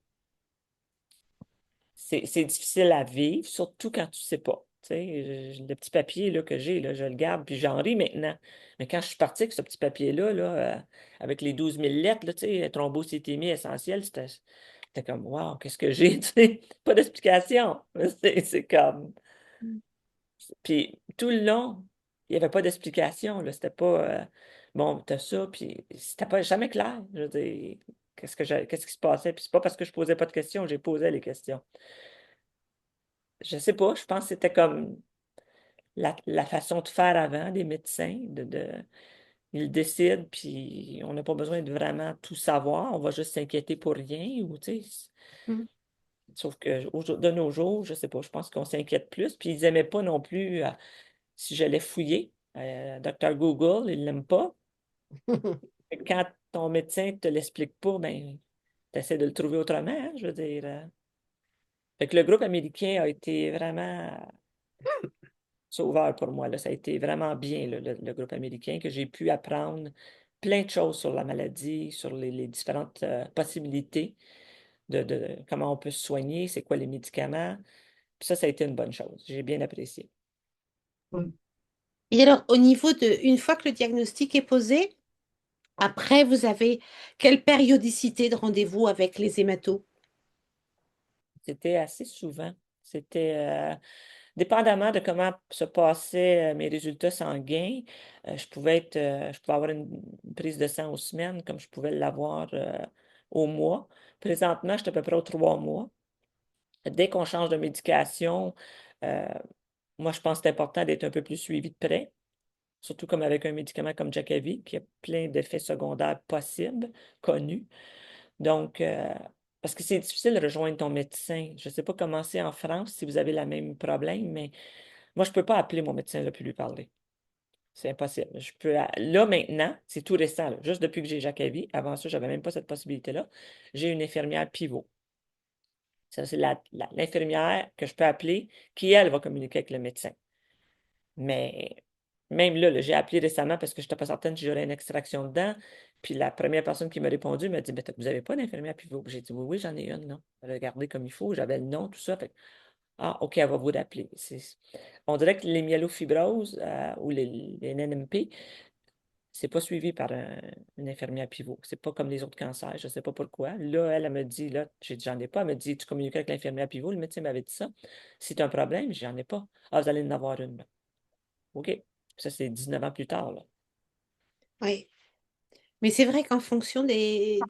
c'est difficile à vivre, surtout quand tu sais pas. Tu sais, le petit papier là, que j'ai, là, je le garde, puis j'en ris maintenant. Mais quand je suis partie avec ce petit papier-là, là, avec les 12 000 lettres, là, tu sais, thrombocytémie essentielle, c'était comme, wow, qu'est-ce que j'ai? Tu sais, pas d'explication. C'est comme. Puis tout le long, il n'y avait pas d'explication, là. C'était pas bon, t'as ça, puis c'était pas jamais clair. Je veux dire, qu'est-ce qui se passait? Puis c'est pas parce que je posais pas de questions, j'ai posé les questions. Je sais pas, je pense que c'était comme. la façon de faire avant des médecins, ils décident, puis on n'a pas besoin de vraiment tout savoir, on va juste s'inquiéter pour rien, ou tu sais,
Mm.
sauf que de nos jours, je sais pas, je pense qu'on s'inquiète plus, puis ils n'aimaient pas non plus si je l'ai fouillé. Dr Google, il l'aime pas. Quand ton médecin ne te l'explique pas, ben, tu essaies de le trouver autrement, hein, je veux dire. Fait que le groupe américain a été vraiment sauveur pour moi, là. Ça a été vraiment bien, là, le groupe américain, que j'ai pu apprendre plein de choses sur la maladie, sur les différentes possibilités de comment on peut se soigner, c'est quoi les médicaments. Puis ça a été une bonne chose. J'ai bien apprécié.
Mm. Et alors, au niveau de, une fois que le diagnostic est posé, après, vous avez quelle périodicité de rendez-vous avec les hématos?
C'était assez souvent. C'était dépendamment de comment se passaient mes résultats sanguins, je pouvais avoir une prise de sang aux semaines comme je pouvais l'avoir au mois. Présentement, je suis à peu près aux 3 mois. Dès qu'on change de médication, euh, moi, je pense que c'est important d'être un peu plus suivi de près, surtout comme avec un médicament comme Jakavi, qui a plein d'effets secondaires possibles, connus. Donc, parce que c'est difficile de rejoindre ton médecin. Je ne sais pas comment c'est en France, si vous avez le même problème, mais moi, je ne peux pas appeler mon médecin là, puis lui parler. C'est impossible. Là, maintenant, c'est tout récent, là, juste depuis que j'ai Jakavi. Avant ça, je n'avais même pas cette possibilité-là. J'ai une infirmière pivot. Ça, c'est l'infirmière que je peux appeler qui, elle, va communiquer avec le médecin. Mais même là, j'ai appelé récemment parce que je n'étais pas certaine si j'aurais une extraction dedans. Puis la première personne qui m'a répondu m'a dit, ben, vous n'avez pas d'infirmière pivot? J'ai dit, oui, oui, j'en ai une, non. Elle a regardé comme il faut, j'avais le nom, tout ça. Fait, ah, OK, elle va vous rappeler. On dirait que les myélofibroses ou les NNMP, c'est pas suivi par une infirmière pivot. C'est pas comme les autres cancers. Je sais pas pourquoi. Là, elle me dit, là, j'ai dit, j'en ai pas. Elle me dit, tu communiques avec l'infirmière pivot. Le médecin m'avait dit ça. Si tu as un problème, j'en ai pas. Ah, vous allez en avoir une, là. OK. Ça, c'est 19 ans plus tard, là.
Oui. Mais c'est vrai qu'en fonction des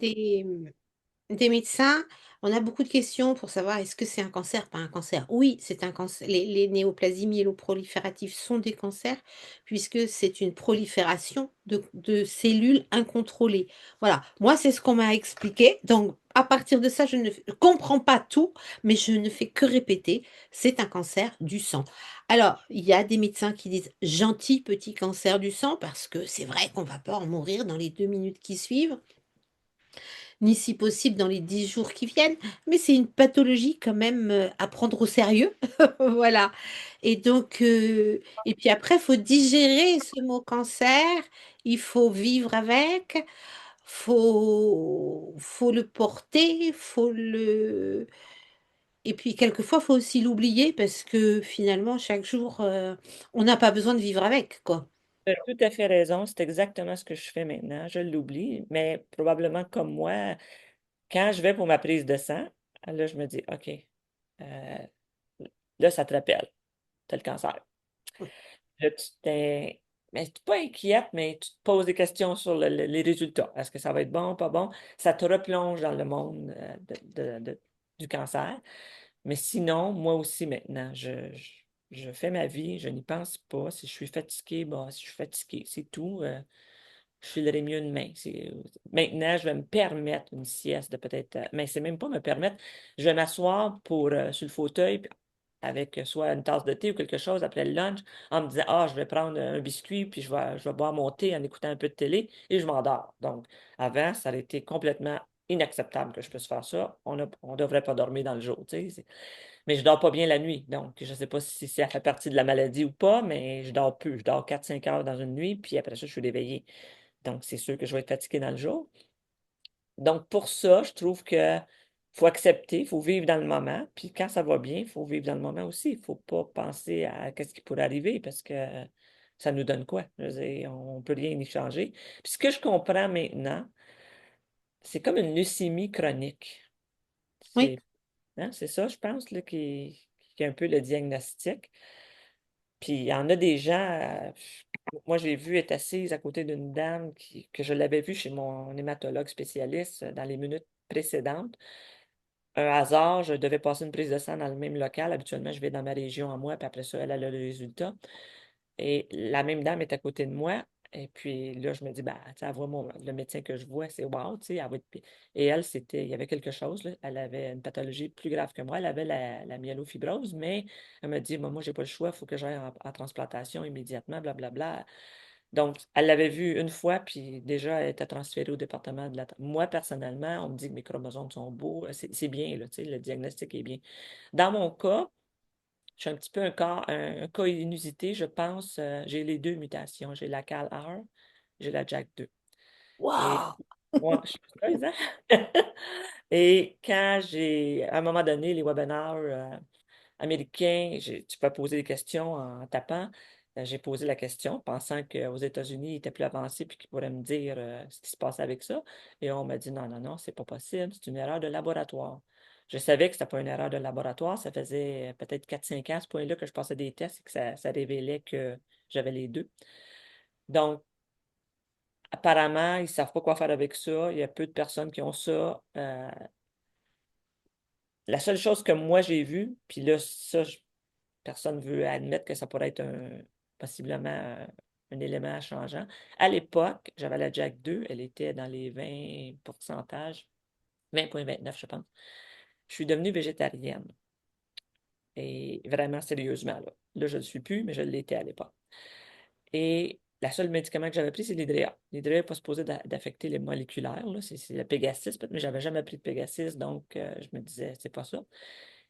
médecins, on a beaucoup de questions pour savoir est-ce que c'est un cancer, pas un cancer. Oui, c'est un cancer. Les néoplasies myéloprolifératives sont des cancers puisque c'est une prolifération de cellules incontrôlées. Voilà, moi c'est ce qu'on m'a expliqué. Donc à partir de ça, je ne comprends pas tout, mais je ne fais que répéter, c'est un cancer du sang. Alors, il y a des médecins qui disent gentil petit cancer du sang parce que c'est vrai qu'on va pas en mourir dans les 2 minutes qui suivent ni si possible dans les 10 jours qui viennent, mais c'est une pathologie quand même à prendre au sérieux. Voilà. Et donc, et puis après, il faut digérer ce mot cancer, il faut vivre avec, faut le porter, faut le... Et puis quelquefois, il faut aussi l'oublier parce que finalement, chaque jour, on n'a pas besoin de vivre avec, quoi.
Tu as tout à fait raison. C'est exactement ce que je fais maintenant. Je l'oublie, mais probablement comme moi, quand je vais pour ma prise de sang, là, je me dis, OK, euh, là, ça te rappelle, t'as le cancer. Là, mais tu pas inquiète, mais tu te poses des questions sur les résultats. Est-ce que ça va être bon, pas bon? Ça te replonge dans le monde du cancer. Mais sinon, moi aussi maintenant, je fais ma vie, je n'y pense pas. Si je suis fatigué, bon, si je suis fatigué, c'est tout. Je filerai mieux demain. Maintenant, je vais me permettre une sieste de peut-être. Mais c'est même pas me permettre. Je vais m'asseoir sur le fauteuil avec soit une tasse de thé ou quelque chose après le lunch en me disant, ah, je vais prendre un biscuit puis je vais boire mon thé en écoutant un peu de télé et je m'endors. Donc, avant, ça aurait été complètement inacceptable que je puisse faire ça. On ne devrait pas dormir dans le jour, tu sais. Mais je dors pas bien la nuit. Donc, je ne sais pas si ça fait partie de la maladie ou pas, mais je dors peu. Je dors 4 5 heures dans une nuit, puis après ça, je suis réveillé. Donc, c'est sûr que je vais être fatigué dans le jour. Donc, pour ça, je trouve que faut accepter, il faut vivre dans le moment. Puis quand ça va bien, il faut vivre dans le moment aussi. Il ne faut pas penser à ce qui pourrait arriver parce que ça nous donne quoi? Je veux dire, on ne peut rien y changer. Puis ce que je comprends maintenant, c'est comme une leucémie chronique.
Oui,
C'est ça, je pense, là, qui est un peu le diagnostic. Puis il y en a des gens, moi j'ai vu être assise à côté d'une dame que je l'avais vue chez mon hématologue spécialiste dans les minutes précédentes. un hasard, je devais passer une prise de sang dans le même local. Habituellement, je vais dans ma région à moi, puis après ça, elle a le résultat. Et la même dame est à côté de moi. Et puis là, je me dis, bah, tu sais, elle voit le médecin que je vois, c'est wow, tu sais, elle va être et elle, il y avait quelque chose, là. Elle avait une pathologie plus grave que moi. Elle avait la myélofibrose, mais elle me dit, moi, j'ai pas le choix, il faut que j'aille en transplantation immédiatement, blablabla. Donc, elle l'avait vu une fois, puis déjà, elle était transférée au département de la... Moi, personnellement, on me dit que mes chromosomes sont beaux. C'est bien, là, tu sais, le diagnostic est bien. Dans mon cas, je suis un petit peu un cas inusité, je pense. J'ai les deux mutations. J'ai la CALR, j'ai la JAK2. Et
Waouh!
moi, je suis heureuse, hein? Et quand à un moment donné, les webinaires américain, tu peux poser des questions en tapant. J'ai posé la question, pensant qu'aux États-Unis, ils étaient plus avancés puis qu'ils pourraient me dire ce qui se passait avec ça. Et on m'a dit non, non, non, c'est pas possible, c'est une erreur de laboratoire. Je savais que c'était pas une erreur de laboratoire. Ça faisait peut-être 4-5 ans à ce point-là que je passais des tests et que ça révélait que j'avais les deux. Donc, apparemment, ils ne savent pas quoi faire avec ça. Il y a peu de personnes qui ont ça. La seule chose que moi j'ai vue, puis là, ça, personne ne veut admettre que ça pourrait être possiblement un élément changeant. À l'époque, j'avais la Jack 2, elle était dans les 20 pourcentages, 20,29, je pense. Je suis devenue végétarienne. Et vraiment sérieusement, là. Là, je ne le suis plus, mais je l'étais à l'époque. Et la seule médicament que j'avais pris, c'est l'hydréa. L'hydréa n'est pas supposé d'affecter les moléculaires, là. C'est le Pegasus, mais je n'avais jamais pris de Pegasus, donc je me disais, c'est pas ça.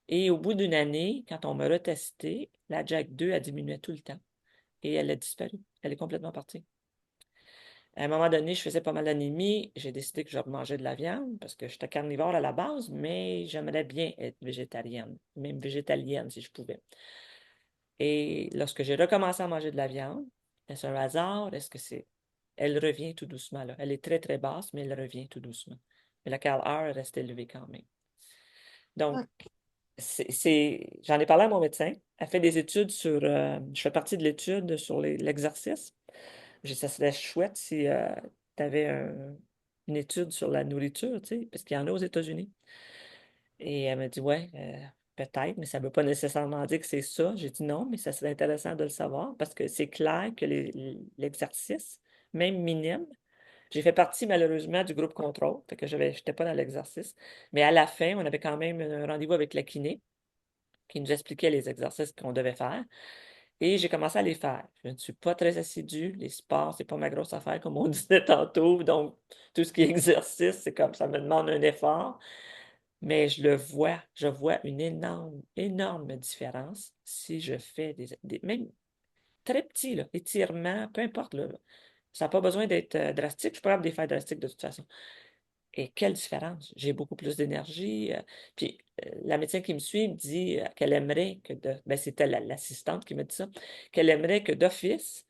Et au bout d'une année, quand on m'a retesté, la Jack 2 a diminué tout le temps. Et elle a disparu. Elle est complètement partie. À un moment donné, je faisais pas mal d'anémie. J'ai décidé que je mangeais de la viande parce que j'étais carnivore à la base, mais j'aimerais bien être végétarienne, même végétalienne si je pouvais. Et lorsque j'ai recommencé à manger de la viande, est-ce un hasard? Est-ce que c'est... Elle revient tout doucement, là. Elle est très, très basse, mais elle revient tout doucement. Mais la CALR reste élevée quand même. Donc, j'en ai parlé à mon médecin. Elle fait des études sur... je fais partie de l'étude sur l'exercice. Ça serait chouette si tu avais une étude sur la nourriture, tu sais, parce qu'il y en a aux États-Unis. Et elle m'a dit, ouais, peut-être, mais ça ne veut pas nécessairement dire que c'est ça. J'ai dit non, mais ça serait intéressant de le savoir parce que c'est clair que l'exercice, même minime, j'ai fait partie malheureusement du groupe contrôle, fait que je n'étais pas dans l'exercice. Mais à la fin, on avait quand même un rendez-vous avec la kiné qui nous expliquait les exercices qu'on devait faire. Et j'ai commencé à les faire. Je ne suis pas très assidue. Les sports, c'est pas ma grosse affaire, comme on disait tantôt. Donc, tout ce qui est exercice, c'est comme ça me demande un effort. Mais je vois une énorme, énorme différence si je fais même très petits, là, étirements, peu importe, là. Ça n'a pas besoin d'être drastique. Je suis pas capable de les faire drastiques de toute façon. Et quelle différence! J'ai beaucoup plus d'énergie. Puis la médecin qui me suit me dit qu'elle aimerait ben, c'était l'assistante qui me dit ça, qu'elle aimerait que d'office,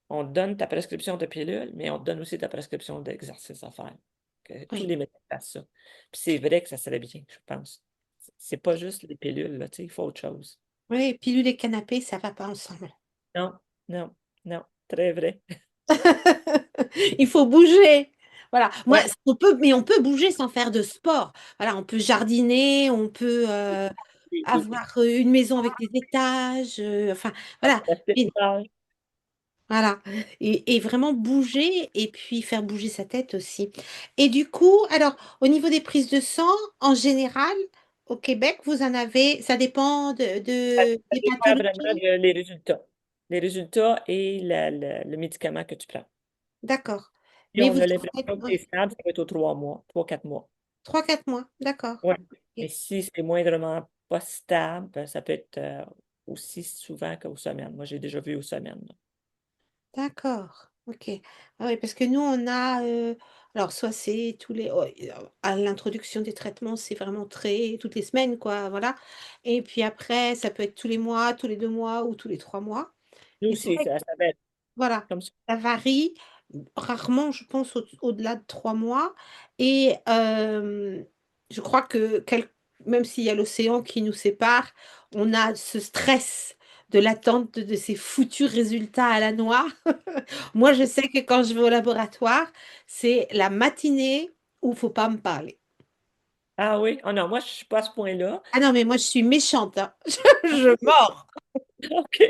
on te donne ta prescription de pilules, mais on te donne aussi ta prescription d'exercice à faire. Que tous
Oui,
les médecins fassent ça. Puis c'est vrai que ça serait bien, je pense. C'est pas juste les pilules, là, tu sais, il faut autre chose.
oui, pilule et canapé, ça va pas ensemble.
Non, non, non, très vrai.
Il faut bouger. Voilà. Moi,
Ouais.
mais on peut bouger sans faire de sport. Voilà, on peut jardiner, on peut
Oui, oui, oui.
avoir une maison avec des étages. Enfin, voilà.
Ça fait
Mais
peur.
voilà. Et vraiment bouger et puis faire bouger sa tête aussi. Et du coup, alors, au niveau des prises de sang, en général, au Québec, vous en avez, ça dépend
Ça
des
dépend vraiment
pathologies.
les résultats. Les résultats et le médicament que tu prends.
D'accord.
Si
Mais
on
vous
a
en faites
l'impression que c'est
ouais,
stable, ça va être aux 3 mois, 3, 4 mois.
3, 4 mois. D'accord.
Ouais. Mais
Ok.
si c'est moindrement pas stable, ben, ça peut être aussi souvent qu'aux semaines. Moi, j'ai déjà vu aux semaines, là.
D'accord. Ok. Ah oui, parce que nous, on a. Alors, soit c'est tous les. Oh, à l'introduction des traitements, c'est vraiment très. Toutes les semaines, quoi. Voilà. Et puis après, ça peut être tous les mois, tous les 2 mois ou tous les 3 mois.
Nous
Et c'est
aussi,
vrai que,
ça va être
voilà,
comme ça.
ça varie. Rarement, je pense, au-delà de 3 mois. Et je crois que même s'il y a l'océan qui nous sépare, on a ce stress de l'attente de ces foutus résultats à la noix. Moi, je sais que quand je vais au laboratoire, c'est la matinée où il faut pas me parler.
Ah oui? Oh non, moi, je suis pas à ce point-là.
Ah non, mais moi, je suis méchante, hein. Je mords.
OK.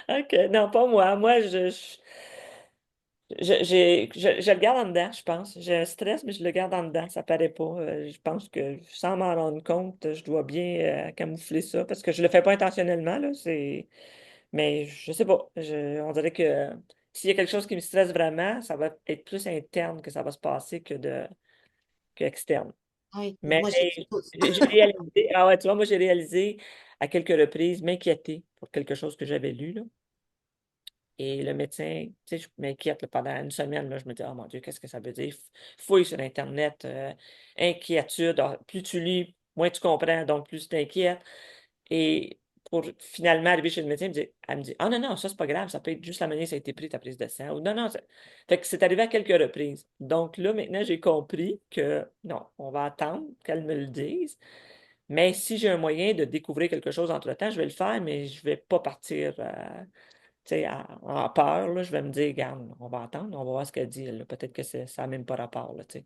OK. Non, pas moi. Moi, je le garde en dedans, je pense. J'ai un stress, mais je le garde en dedans. Ça paraît pas. Je pense que sans m'en rendre compte, je dois bien camoufler ça parce que je le fais pas intentionnellement, là. Mais je sais pas. On dirait que s'il y a quelque chose qui me stresse vraiment, ça va être plus interne que ça va se passer que externe.
Oui, mais
Mais
moi, j'explose.
j'ai réalisé, ah ouais, tu vois, moi j'ai réalisé à quelques reprises m'inquiéter pour quelque chose que j'avais lu, là. Et le médecin, tu sais, je m'inquiète là, pendant une semaine, là, je me dis, oh mon Dieu, qu'est-ce que ça veut dire? Fouille sur Internet, inquiétude. Ah, plus tu lis, moins tu comprends, donc plus tu t'inquiètes. Et pour finalement arriver chez le médecin, elle me dit, ah non, non, ça c'est pas grave, ça peut être juste la manière que ça a été pris, ta prise de sang. Ou non, non, fait que c'est arrivé à quelques reprises. Donc là, maintenant, j'ai compris que non, on va attendre qu'elle me le dise. Mais si j'ai un moyen de découvrir quelque chose entre-temps, je vais le faire, mais je vais pas partir tu sais, en peur. Là, je vais me dire, regarde, on va attendre, on va voir ce qu'elle dit. Elle, là. Peut-être que ça n'a même pas rapport. Là, tu sais.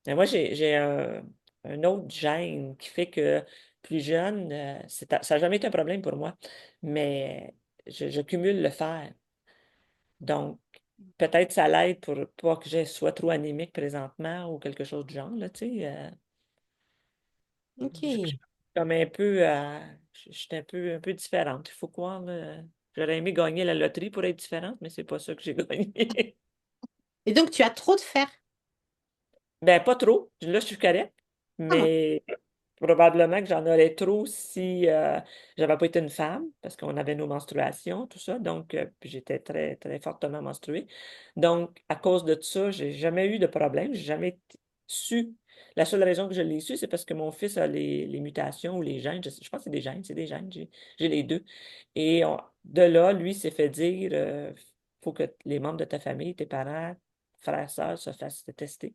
Mais moi, j'ai un autre gène qui fait que plus jeune, ça n'a jamais été un problème pour moi, mais je cumule le fer. Donc, peut-être ça l'aide pour pas que je sois trop anémique présentement ou quelque chose du genre. Là, tu sais, je suis
Ok.
comme un peu, je suis un peu différente. Il faut croire, là. J'aurais aimé gagner la loterie pour être différente, mais c'est pas ça que j'ai gagné.
Et donc, tu as trop de fer.
Ben, pas trop. Là, je suis correct.
Ah bon?
Mais probablement que j'en aurais trop si j'avais pas été une femme, parce qu'on avait nos menstruations, tout ça. Donc, puis j'étais très, très fortement menstruée. Donc, à cause de ça, j'ai jamais eu de problème. J'ai jamais su. La seule raison que je l'ai su, c'est parce que mon fils a les mutations ou les gènes. Je pense que c'est des gènes. J'ai les deux. Et de là, lui s'est fait dire, faut que les membres de ta famille, tes parents, frères, sœurs, se fassent tester.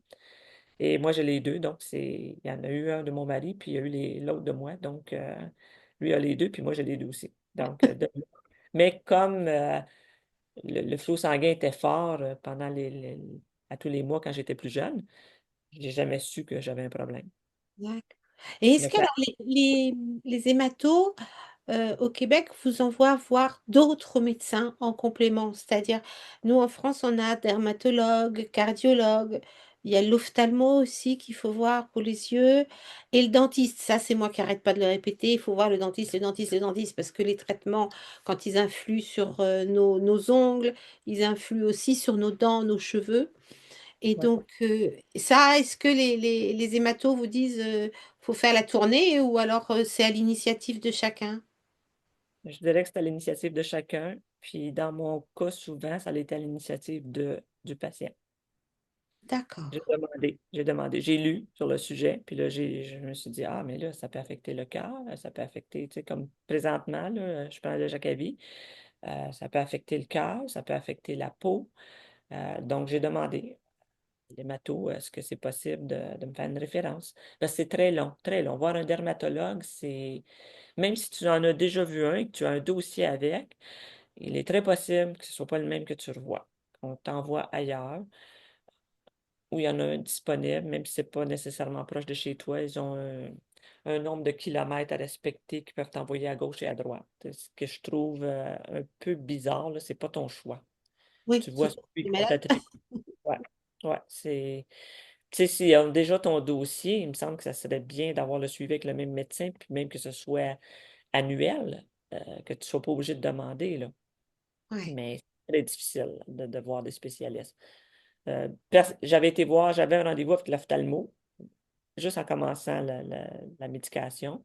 Et moi, j'ai les deux. Donc, il y en a eu un de mon mari, puis il y a eu l'autre de moi. Donc, lui a les deux, puis moi, j'ai les deux aussi. Donc, mais comme le flot sanguin était fort pendant à tous les mois quand j'étais plus jeune, j'ai jamais su que j'avais un problème.
D'accord. Et est-ce
Mais
que
ça,
alors, les hématos au Québec vous envoient voir d'autres médecins en complément? C'est-à-dire, nous en France, on a dermatologue, cardiologue, il y a l'ophtalmo aussi qu'il faut voir pour les yeux, et le dentiste. Ça, c'est moi qui arrête pas de le répéter. Il faut voir le dentiste, le dentiste, le dentiste, parce que les traitements, quand ils influent sur nos ongles, ils influent aussi sur nos dents, nos cheveux. Et
ouais.
donc, ça, est-ce que les hématos vous disent faut faire la tournée ou alors c'est à l'initiative de chacun?
Je dirais que c'est à l'initiative de chacun. Puis, dans mon cas, souvent, ça a été à l'initiative du patient.
D'accord.
J'ai demandé, j'ai lu sur le sujet, puis là, je me suis dit, ah, mais là, ça peut affecter le cœur, ça peut affecter, tu sais, comme présentement, là, je prends le Jacavie, ça peut affecter le cœur, ça peut affecter la peau. Donc, j'ai demandé, les matos, est-ce que c'est possible de me faire une référence? Parce que c'est très long, très long. Voir un dermatologue, même si tu en as déjà vu un et que tu as un dossier avec, il est très possible que ce ne soit pas le même que tu revois. On t'envoie ailleurs où il y en a un disponible, même si ce n'est pas nécessairement proche de chez toi. Ils ont un nombre de kilomètres à respecter qui peuvent t'envoyer à gauche et à droite. Ce que je trouve un peu bizarre, là, c'est pas ton choix.
Oui,
Tu vois
surtout
celui
les
qu'on
malades.
t'attribue. Ouais, ouais, c'est. Tu sais, s'ils ont déjà ton dossier, il me semble que ça serait bien d'avoir le suivi avec le même médecin, puis même que ce soit annuel, que tu ne sois pas obligé de demander, là.
Ouais,
Mais c'est très difficile de voir des spécialistes. J'avais un rendez-vous avec l'ophtalmo, juste en commençant la médication,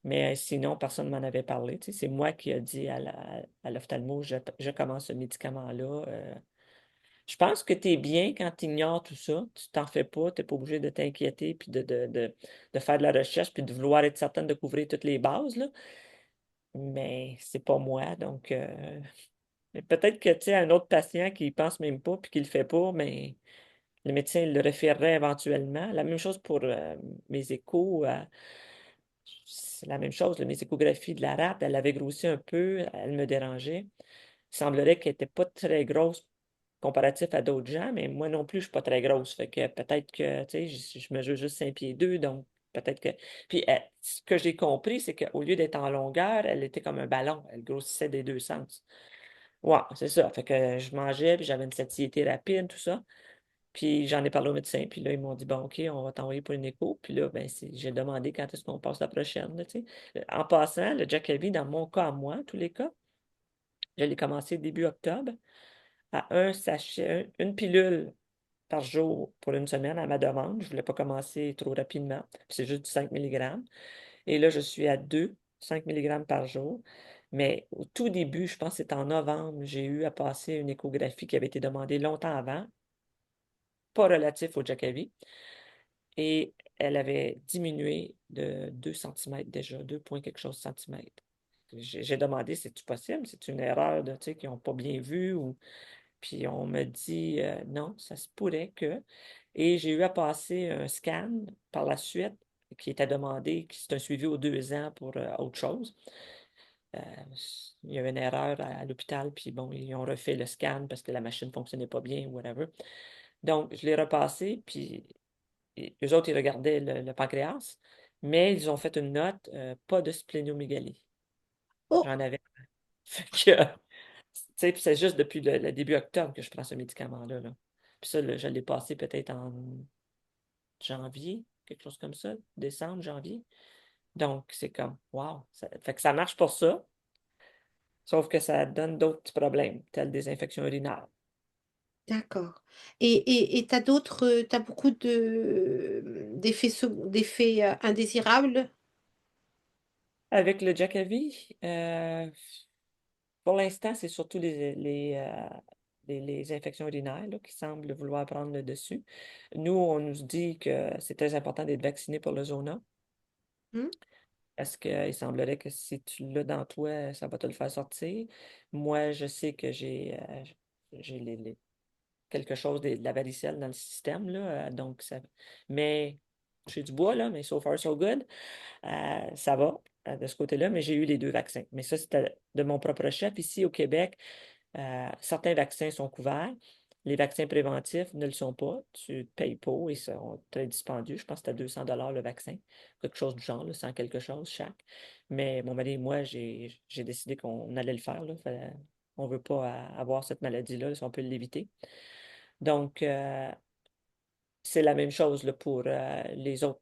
mais sinon, personne ne m'en avait parlé. Tu sais, c'est moi qui ai dit à l'ophtalmo, je commence ce médicament-là. Je pense que tu es bien quand tu ignores tout ça. Tu t'en fais pas, tu n'es pas obligé de t'inquiéter puis de faire de la recherche puis de vouloir être certaine de couvrir toutes les bases, là. Mais c'est pas moi, donc mais peut-être que tu sais, un autre patient qui ne pense même pas puis qui le fait pas, mais le médecin le référerait éventuellement. La même chose pour mes échos. C'est la même chose. Là, mes échographies de la rate, elle avait grossi un peu, elle me dérangeait. Il semblerait qu'elle n'était pas très grosse comparatif à d'autres gens, mais moi non plus, je suis pas très grosse. Fait que peut-être que, tu sais, je mesure juste 5 pieds 2, donc peut-être que. Puis ce que j'ai compris, c'est qu'au lieu d'être en longueur, elle était comme un ballon. Elle grossissait des deux sens. Ouais, c'est ça. Fait que je mangeais, puis j'avais une satiété rapide, tout ça. Puis j'en ai parlé au médecin, puis là, ils m'ont dit, bon, OK, on va t'envoyer pour une écho. Puis là, ben, j'ai demandé quand est-ce qu'on passe la prochaine, là, tu sais. En passant, le Jackaby, dans mon cas à moi, tous les cas, je l'ai commencé début octobre à un sachet, une pilule par jour pour une semaine à ma demande. Je ne voulais pas commencer trop rapidement. Puis c'est juste du 5 milligrammes. Et là, je suis à 5 milligrammes par jour. Mais au tout début, je pense que c'était en novembre, j'ai eu à passer une échographie qui avait été demandée longtemps avant, pas relatif au Jackaby. Et elle avait diminué de 2 centimètres déjà, 2 points quelque chose centimètres. J'ai demandé, c'est-tu possible? C'est une erreur de, tu sais, qu'ils n'ont pas bien vu ou puis on me dit non, ça se pourrait que. Et j'ai eu à passer un scan par la suite qui était demandé, qui c'est un suivi aux 2 ans pour autre chose. Euh, il y avait une erreur à l'hôpital, puis bon, ils ont refait le scan parce que la machine ne fonctionnait pas bien ou whatever. Donc, je l'ai repassé, puis eux autres, ils regardaient le pancréas, mais ils ont fait une note, pas de splénomégalie.
Oh,
J'en avais. Fait que, tu sais, puis c'est juste depuis le début octobre que je prends ce médicament-là, là. Puis ça, là, je l'ai passé peut-être en janvier, quelque chose comme ça, décembre, janvier. Donc, c'est comme, wow. Fait que ça marche pour ça, sauf que ça donne d'autres petits problèmes, tels des infections urinaires.
d'accord. Et tu as d'autres, tu as beaucoup d'effets indésirables?
Avec le Jakavi, pour l'instant, c'est surtout les infections urinaires là, qui semblent vouloir prendre le dessus. Nous, on nous dit que c'est très important d'être vacciné pour le zona.
Hmm?
Parce qu'il semblerait que si tu l'as dans toi, ça va te le faire sortir. Moi, je sais que j'ai quelque chose de la varicelle dans le système, là, donc ça. Mais j'ai du bois, là, mais so far, so good. Ça va de ce côté-là, mais j'ai eu les deux vaccins. Mais ça, c'était de mon propre chef. Ici au Québec, certains vaccins sont couverts. Les vaccins préventifs ne le sont pas. Tu ne payes pas et sont très dispendieux. Je pense que c'est à 200 $ le vaccin. Quelque chose du genre, là, 100 quelque chose chaque. Mais mon mari et moi, j'ai décidé qu'on allait le faire, là. On ne veut pas avoir cette maladie-là, si on peut l'éviter. Donc, c'est la même chose là, pour les autres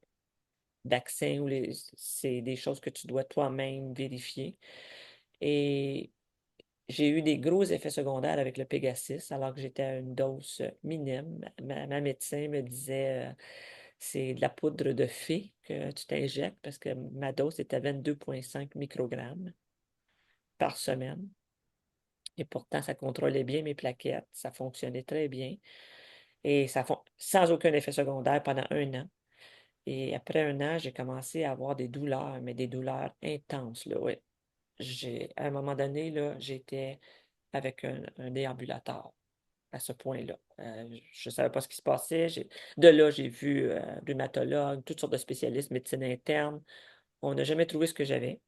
vaccins ou c'est des choses que tu dois toi-même vérifier. Et j'ai eu des gros effets secondaires avec le Pegasus alors que j'étais à une dose minime. Ma médecin me disait c'est de la poudre de fée que tu t'injectes parce que ma dose était 22,5 microgrammes par semaine. Et pourtant, ça contrôlait bien mes plaquettes, ça fonctionnait très bien et sans aucun effet secondaire pendant un an. Et après un an, j'ai commencé à avoir des douleurs, mais des douleurs intenses, là, ouais. À un moment donné, là, j'étais avec un déambulateur à ce point-là. Je ne savais pas ce qui se passait. De là, j'ai vu rhumatologue, toutes sortes de spécialistes, médecine interne. On n'a jamais trouvé ce que j'avais.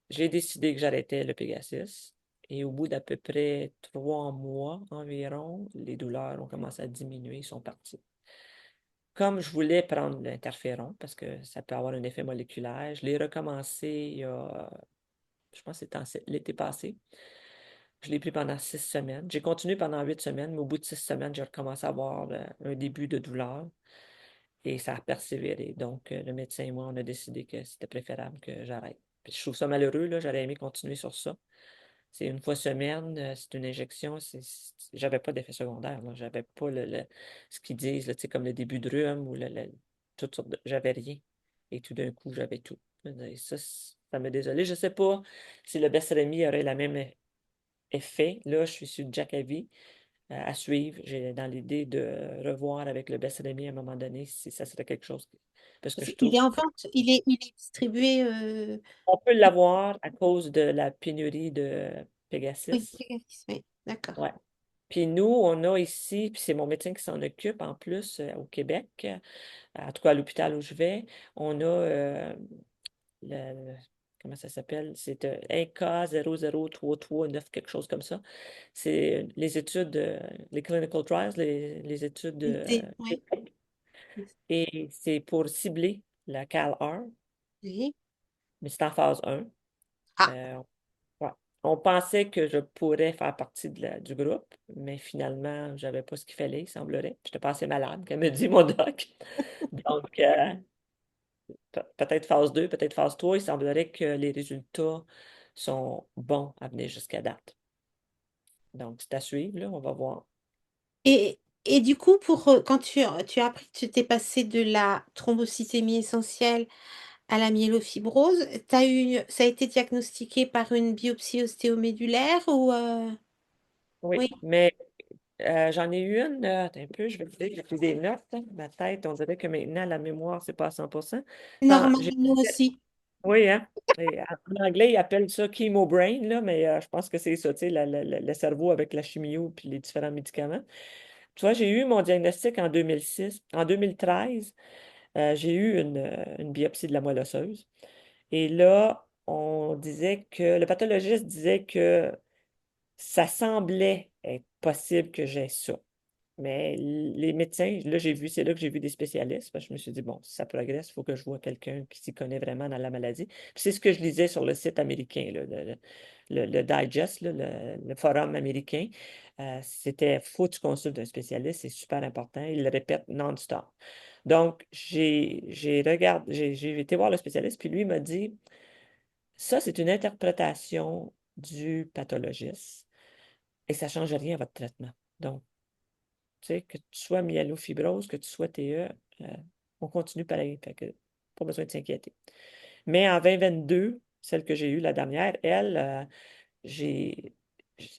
J'ai décidé que j'arrêtais le Pegasus. Et au bout d'à peu près 3 mois environ, les douleurs ont commencé à diminuer, ils sont partis. Comme je voulais prendre l'interféron, parce que ça peut avoir un effet moléculaire, je l'ai recommencé je pense que c'était l'été passé. Je l'ai pris pendant 6 semaines. J'ai continué pendant 8 semaines, mais au bout de 6 semaines, j'ai recommencé à avoir un début de douleur et ça a persévéré. Donc, le médecin et moi, on a décidé que c'était préférable que j'arrête. Puis je trouve ça malheureux, là. J'aurais aimé continuer sur ça. C'est une fois semaine, c'est une injection. J'avais pas d'effet secondaire, là. J'avais pas ce qu'ils disent, là, tu sais, comme le début de rhume ou toutes sortes j'avais rien. Et tout d'un coup, j'avais tout. Et ça m'a désolé. Je sais pas si le Best-Remi aurait la même effet. Là, je suis sur Jackavi à suivre. J'ai dans l'idée de revoir avec le Best-Remi à un moment donné si ça serait quelque chose. Parce que je
Il
trouve
est en vente, il est distribué.
qu'on peut l'avoir à cause de la pénurie de
Oui,
Pegasus.
oui, d'accord.
Ouais. Puis nous, on a ici, puis c'est mon médecin qui s'en occupe en plus au Québec, en tout cas à l'hôpital où je vais, on a le- comment ça s'appelle? C'est EK 003339, quelque chose comme ça. C'est les études, les clinical trials, les études
Ouais.
et c'est pour cibler la CALR,
Oui.
mais c'est en phase 1.
Ah.
Euh, ouais. On pensait que je pourrais faire partie du groupe, mais finalement, j'avais pas ce qu'il fallait, il semblerait. J'étais pas assez malade, comme me dit mon doc. Donc, peut-être phase 2, peut-être phase 3. Il semblerait que les résultats sont bons à venir jusqu'à date. Donc, c'est à suivre, là, on va voir.
Et du coup, quand tu as appris que tu t'es passé de la thrombocytémie essentielle à la myélofibrose, ça a été diagnostiqué par une biopsie ostéomédulaire ou
Oui,
oui,
mais j'en ai eu une, attends un peu, je vais te dire, j'ai pris des notes, hein. Ma tête, on dirait que maintenant, la mémoire, c'est pas à 100%.
normal, nous aussi.
Oui, hein? Et en anglais, ils appellent ça chemo brain, là, mais je pense que c'est ça, tu sais, le cerveau avec la chimio puis les différents médicaments. Tu vois, j'ai eu mon diagnostic en 2006. En 2013, j'ai eu une biopsie de la moelle osseuse. Et là, on disait que le pathologiste disait que ça semblait être possible que j'ai ça. Mais les médecins, là, c'est là que j'ai vu des spécialistes, parce que je me suis dit, bon, si ça progresse, il faut que je vois quelqu'un qui s'y connaît vraiment dans la maladie. Puis c'est ce que je lisais sur le site américain, là, le Digest, là, le forum américain. C'était, faut que tu consultes un spécialiste, c'est super important. Il le répète non-stop. Donc, j'ai été voir le spécialiste, puis lui m'a dit, ça, c'est une interprétation du pathologiste et ça ne change rien à votre traitement. Donc, tu sais, que tu sois myélofibrose, que tu sois TE, on continue pareil. Fait que pas besoin de s'inquiéter. Mais en 2022, celle que j'ai eue la dernière, elle, j'ai.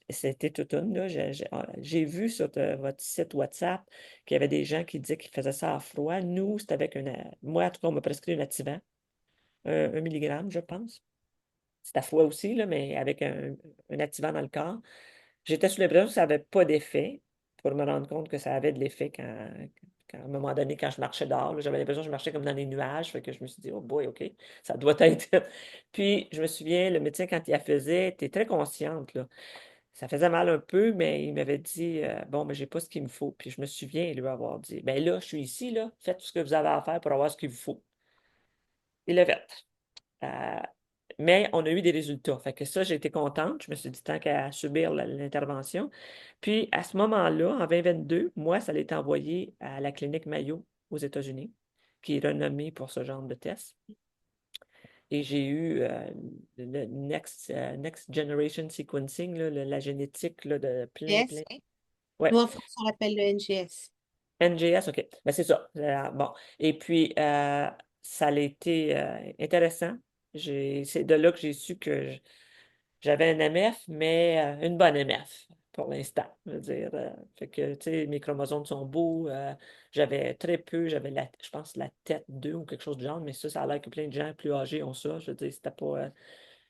C'était toute une, là. J'ai vu sur votre site WhatsApp qu'il y avait des gens qui disaient qu'ils faisaient ça à froid. Nous, c'était avec moi, en tout cas, on m'a prescrit un activant, 1 milligramme, je pense. C'est à froid aussi, là, mais avec un activant dans le corps. J'étais sous l'impression que ça n'avait pas d'effet pour me rendre compte que ça avait de l'effet à un moment donné, quand je marchais dehors, là, j'avais l'impression que je marchais comme dans les nuages. Fait que je me suis dit, oh boy, OK, ça doit être. Puis, je me souviens, le médecin, quand il la faisait, tu es très consciente, là. Ça faisait mal un peu, mais il m'avait dit, bon, mais j'ai pas ce qu'il me faut. Puis, je me souviens lui avoir dit, ben là, je suis ici, là, faites tout ce que vous avez à faire pour avoir ce qu'il vous faut. Il l'a fait. Euh, mais on a eu des résultats. Fait que ça, j'ai été contente. Je me suis dit, tant qu'à subir l'intervention. Puis, à ce moment-là, en 2022, moi, ça a été envoyé à la clinique Mayo aux États-Unis, qui est renommée pour ce genre de test. Et j'ai eu le Next Generation Sequencing, là, la génétique là, de plein,
NGS,
plein.
oui. Nous,
Ouais,
en France, on l'appelle le NGS.
NGS, OK. Ben, c'est ça. Bon. Et puis, ça a été intéressant. C'est de là que j'ai su que j'avais un MF, mais une bonne MF pour l'instant. Je veux dire, fait que, tu sais, mes chromosomes sont beaux. J'avais très peu, je pense, la tête 2 ou quelque chose du genre, mais ça a l'air que plein de gens plus âgés ont ça. Je veux dire, c'était pas.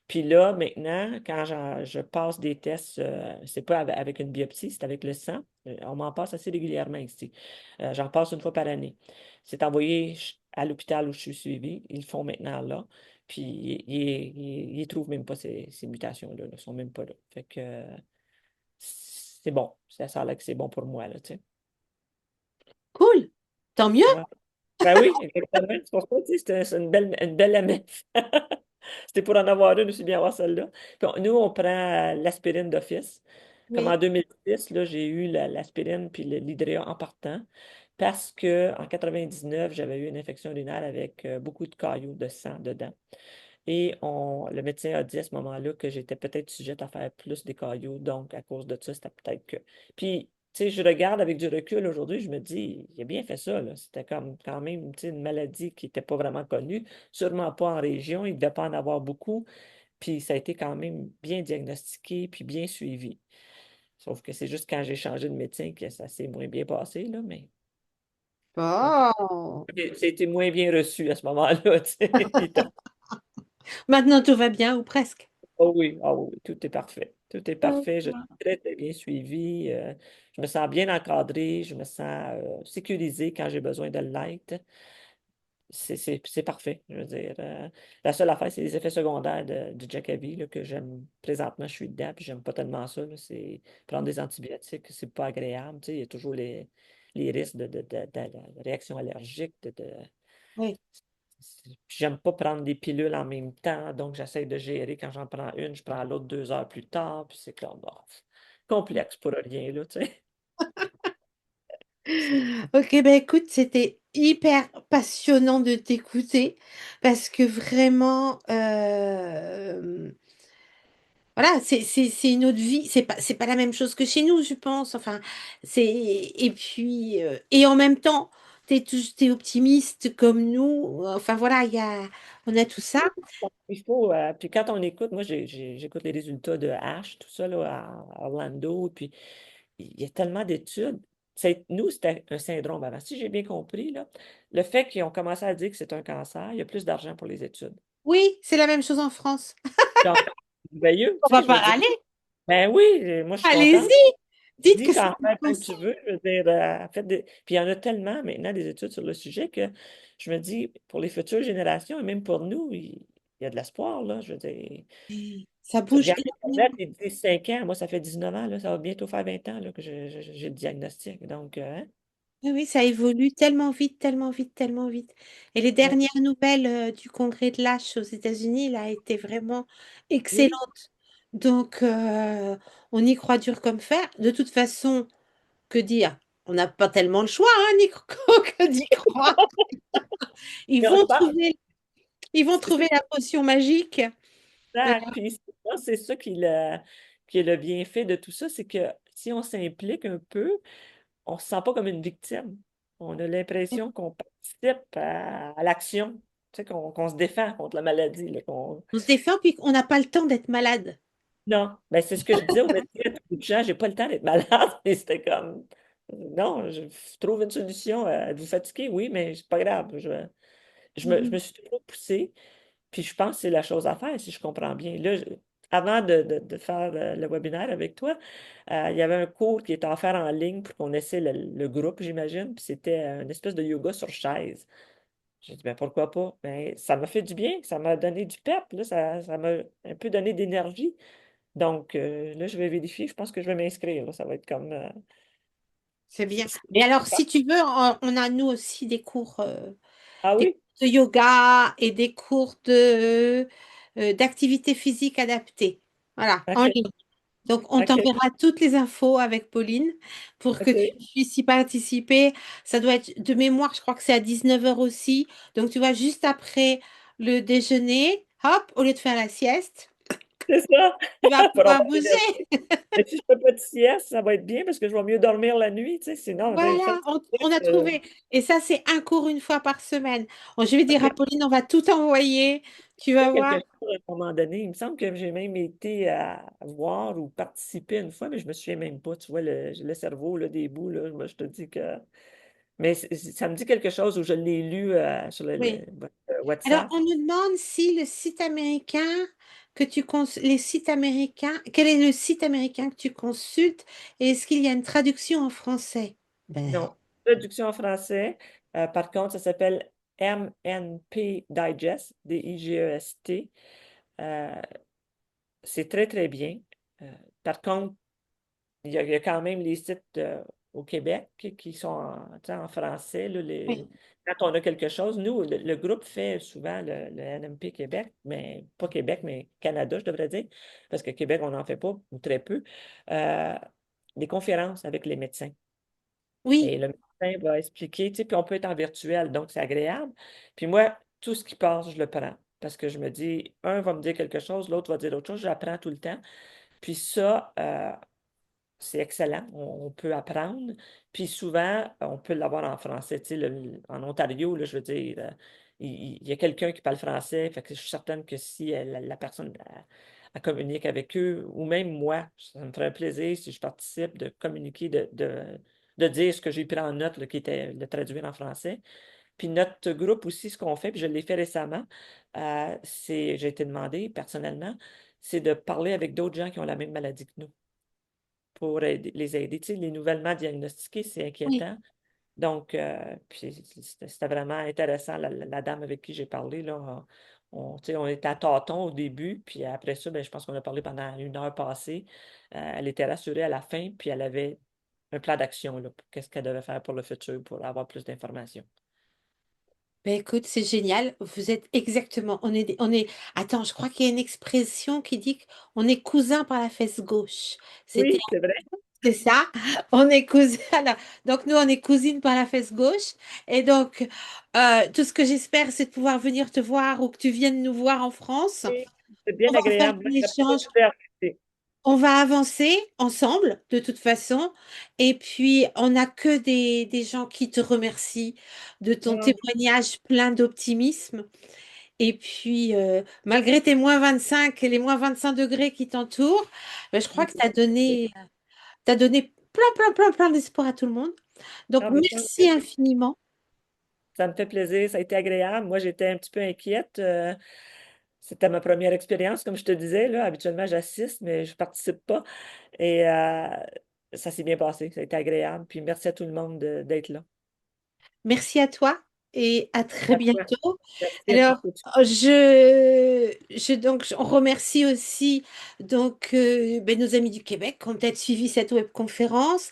Puis là, maintenant, quand je passe des tests, c'est pas avec une biopsie, c'est avec le sang. On m'en passe assez régulièrement ici. J'en passe une fois par année. C'est envoyé à l'hôpital où je suis suivi. Ils le font maintenant là. Puis ils ne trouvent même pas ces mutations-là. Ils ne sont même pas là. Fait que c'est bon. Ça a l'air que c'est bon pour moi, là, tu sais.
Cool. Tant mieux.
Ouais. Ben oui, exactement. C'est pour ça, tu sais, c'est une belle MF. C'était pour en avoir une, aussi bien avoir celle-là. Puis nous, on prend l'aspirine d'office. Comme en
Oui.
2006, là, j'ai eu l'aspirine puis l'hydréa en partant parce qu'en 99, j'avais eu une infection urinaire avec beaucoup de caillots de sang dedans. Et le médecin a dit à ce moment-là que j'étais peut-être sujette à faire plus des caillots. Donc, à cause de ça, c'était peut-être que. Puis, tu sais, je regarde avec du recul aujourd'hui, je me dis, il a bien fait ça, là. C'était comme quand même, tu sais, une maladie qui n'était pas vraiment connue, sûrement pas en région, il ne devait pas en avoir beaucoup. Puis, ça a été quand même bien diagnostiqué, puis bien suivi. Sauf que c'est juste quand j'ai changé de médecin que ça s'est moins bien passé, là, mais. OK.
Bon.
C'était moins bien reçu à ce moment-là, tu sais.
Maintenant, tout va bien ou presque.
Ah oui, tout est parfait. Tout est parfait. Je suis très, très bien suivi. Je me sens bien encadré. Je me sens sécurisé quand j'ai besoin de l'être. c'est parfait. Je veux dire, la seule affaire, c'est les effets secondaires du Jackaby là, que j'aime présentement. Je suis dedans, puis j'aime pas tellement ça. Là. C'est prendre des antibiotiques, c'est pas agréable. Tu sais, il y a toujours les risques de réactions allergiques.
Oui.
Puis j'aime pas prendre des pilules en même temps, donc j'essaie de gérer. Quand j'en prends une, je prends l'autre 2 heures plus tard, puis c'est comme bon, complexe pour rien, là, tu sais.
Ok, ben écoute, c'était hyper passionnant de t'écouter parce que vraiment, voilà, c'est une autre vie. C'est pas la même chose que chez nous, je pense. Enfin, et puis et en même temps, t'es optimiste comme nous. Enfin voilà, on a tout ça.
Il faut, puis quand on écoute, moi j'écoute les résultats de Ash, tout ça là, à Orlando, puis il y a tellement d'études. Nous, c'était un syndrome avant. Si j'ai bien compris, là, le fait qu'ils ont commencé à dire que c'est un cancer, il y a plus d'argent pour les études.
Oui, c'est la même chose en France.
Donc, merveilleux,
On
tu sais,
va
je veux
pas
dire,
râler.
ben oui, moi je suis contente.
Allez-y, dites
Dis
que c'est
qu'en
un
faire tant que
cancer.
tu veux. Je veux dire, puis il y en a tellement maintenant des études sur le sujet que je me dis, pour les futures générations et même pour nous, il y a de l'espoir, là. Je veux dire,
Ça
tu
bouge
regardes Internet,
énormément.
ils disent 5 ans. Moi, ça fait 19 ans, là, ça va bientôt faire 20 ans là, que j'ai le diagnostic. Donc, hein?
Oui, oui, ça évolue tellement vite, tellement vite, tellement vite. Et les
Ouais.
dernières nouvelles du congrès de l'H aux États-Unis, là, étaient vraiment
Oui,
excellentes. Donc, on y croit dur comme fer. De toute façon, que dire? On n'a pas tellement le choix, hein, Nico, que d'y croire. Ils
non, je
vont
pense
trouver, ils vont
que
trouver
c'est
la potion magique.
exact. Puis c'est ça qui est le bienfait de tout ça, c'est que si on s'implique un peu, on ne se sent pas comme une victime. On a l'impression qu'on participe à l'action, tu sais, qu'on se défend contre la maladie. Là,
On se défend, puis on n'a pas le temps d'être malade.
Non, ben, c'est ce que je disais au médecin à beaucoup de gens, j'ai pas le temps d'être malade. Et c'était comme, non, je trouve une solution. Êtes-vous fatigué? Oui, mais c'est pas grave. Je me
Mhm.
suis toujours poussée, puis je pense que c'est la chose à faire, si je comprends bien. Là, avant de faire le webinaire avec toi, il y avait un cours qui était offert en ligne pour qu'on essaie le groupe, j'imagine, puis c'était une espèce de yoga sur chaise. J'ai dit, ben pourquoi pas? Ben, ça m'a fait du bien, ça m'a donné du pep, là, ça m'a un peu donné d'énergie. Donc, là, je vais vérifier, je pense que je vais m'inscrire, là. Ça va être comme...
C'est bien. Et alors, si tu veux, on a nous aussi
Ah
des
oui?
cours de yoga et des cours d'activité physique adaptée. Voilà, en
OK,
ligne. Donc, on
OK,
t'enverra toutes les infos avec Pauline pour que tu
OK.
puisses y participer. Ça doit être de mémoire, je crois que c'est à 19 h aussi. Donc, tu vois, juste après le déjeuner, hop, au lieu de faire la sieste,
C'est ça,
tu vas
pour avoir
pouvoir
de l'énergie.
bouger.
Mais si je fais pas de sieste, ça va être bien parce que je vais mieux dormir la nuit, tu sais, sinon, j'ai fait
Voilà,
du
on a
sieste,
trouvé. Et ça, c'est un cours une fois par semaine. Bon, je vais dire à
OK.
Pauline, on va tout envoyer. Tu vas
Quelque
voir.
chose à un moment donné. Il me semble que j'ai même été à voir ou participer une fois, mais je me souviens même pas. Tu vois, le cerveau, là, des bouts, là, moi, je te dis que... Mais ça me dit quelque chose où je l'ai lu sur
Oui.
votre
Alors,
WhatsApp.
on nous demande si le site américain les sites américains, quel est le site américain que tu consultes et est-ce qu'il y a une traduction en français? Ben,
Non, traduction en français. Par contre, ça s'appelle MNP Digest, Digest. Euh, c'est très, très bien. Euh, Par contre, il y a quand même les sites au Québec qui sont tu sais, en français. Là,
oui,
quand on a quelque chose, nous, le groupe fait souvent le NMP Québec, mais pas Québec, mais Canada, je devrais dire, parce que Québec, on n'en fait pas, ou très peu. Euh, des conférences avec les médecins.
oui,
Et le médecin va expliquer, tu sais, puis on peut être en virtuel, donc c'est agréable. Puis moi, tout ce qui passe, je le prends. Parce que je me dis, un va me dire quelque chose, l'autre va dire autre chose, j'apprends tout le temps. Puis ça, c'est excellent, on peut apprendre. Puis souvent, on peut l'avoir en français. Tu sais, en Ontario, là, je veux dire, il y a quelqu'un qui parle français, fait que je suis certaine que si la personne elle communique avec eux, ou même moi, ça me ferait un plaisir si je participe de communiquer, de dire ce que j'ai pris en note, là, qui était de traduire en français. Puis notre groupe aussi, ce qu'on fait, puis je l'ai fait récemment, j'ai été demandé personnellement, c'est de parler avec d'autres gens qui ont la même maladie que nous pour les aider. Tu sais, les nouvellement diagnostiqués, c'est
oui,
inquiétant. Donc, puis c'était vraiment intéressant, la dame avec qui j'ai parlé, là. Tu sais, on était à tâtons au début, puis après ça, ben, je pense qu'on a parlé pendant 1 heure passée. Elle était rassurée à la fin, puis elle avait un plan d'action, là, pour qu'est-ce qu'elle devait faire pour le futur, pour avoir plus d'informations.
Ben écoute, c'est génial. Vous êtes exactement. Attends, je crois qu'il y a une expression qui dit qu'on est cousin par la fesse gauche. C'était
Oui, c'est vrai.
C'est ça, on est cousines. Donc, nous, on est cousines par la fesse gauche. Et donc, tout ce que j'espère, c'est de pouvoir venir te voir ou que tu viennes nous voir en France.
Oui, c'est bien
On va faire
agréable.
un
La porte
échange.
est ouverte.
On va avancer ensemble, de toute façon. Et puis, on n'a que des gens qui te remercient de ton
Ah,
témoignage plein d'optimisme. Et puis, malgré tes -25 et les -25 degrés qui t'entourent, ben, je crois que t'as donné plein, plein, plein, plein d'espoir à tout le monde. Donc,
ah, ben,
merci infiniment.
ça me fait plaisir, ça a été agréable. Moi, j'étais un petit peu inquiète. C'était ma première expérience, comme je te disais, là. Habituellement, j'assiste, mais je participe pas. Et ça s'est bien passé, ça a été agréable. Puis merci à tout le monde d'être là.
Merci à toi et à très
À toi.
bientôt.
Merci à tout
Alors,
ce que tu
on remercie aussi ben, nos amis du Québec qui ont peut-être suivi cette webconférence.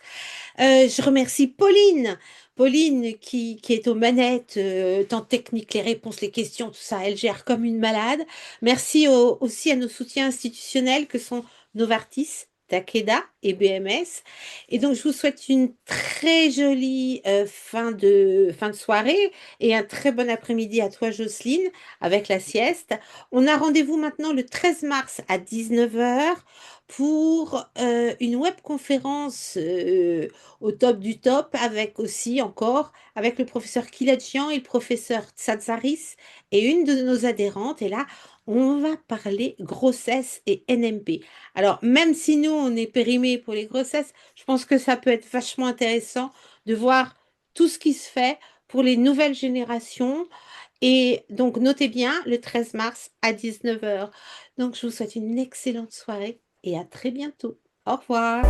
Je remercie Pauline, Pauline qui est aux manettes, tant technique, les réponses, les questions, tout ça, elle gère comme une malade. Merci aussi à nos soutiens institutionnels que sont Novartis, Takeda et BMS. Et donc, je vous souhaite une très jolie fin de soirée et un très bon après-midi à toi, Jocelyne, avec la sieste. On a rendez-vous maintenant le 13 mars à 19 heures pour une webconférence au top du top, avec aussi encore, avec le professeur Kiladjian et le professeur Tsatsaris et une de nos adhérentes. Et là, on va parler grossesse et NMP. Alors, même si nous, on est périmés pour les grossesses, je pense que ça peut être vachement intéressant de voir tout ce qui se fait pour les nouvelles générations. Et donc, notez bien, le 13 mars à 19 heures. Donc, je vous souhaite une excellente soirée et à très bientôt. Au revoir.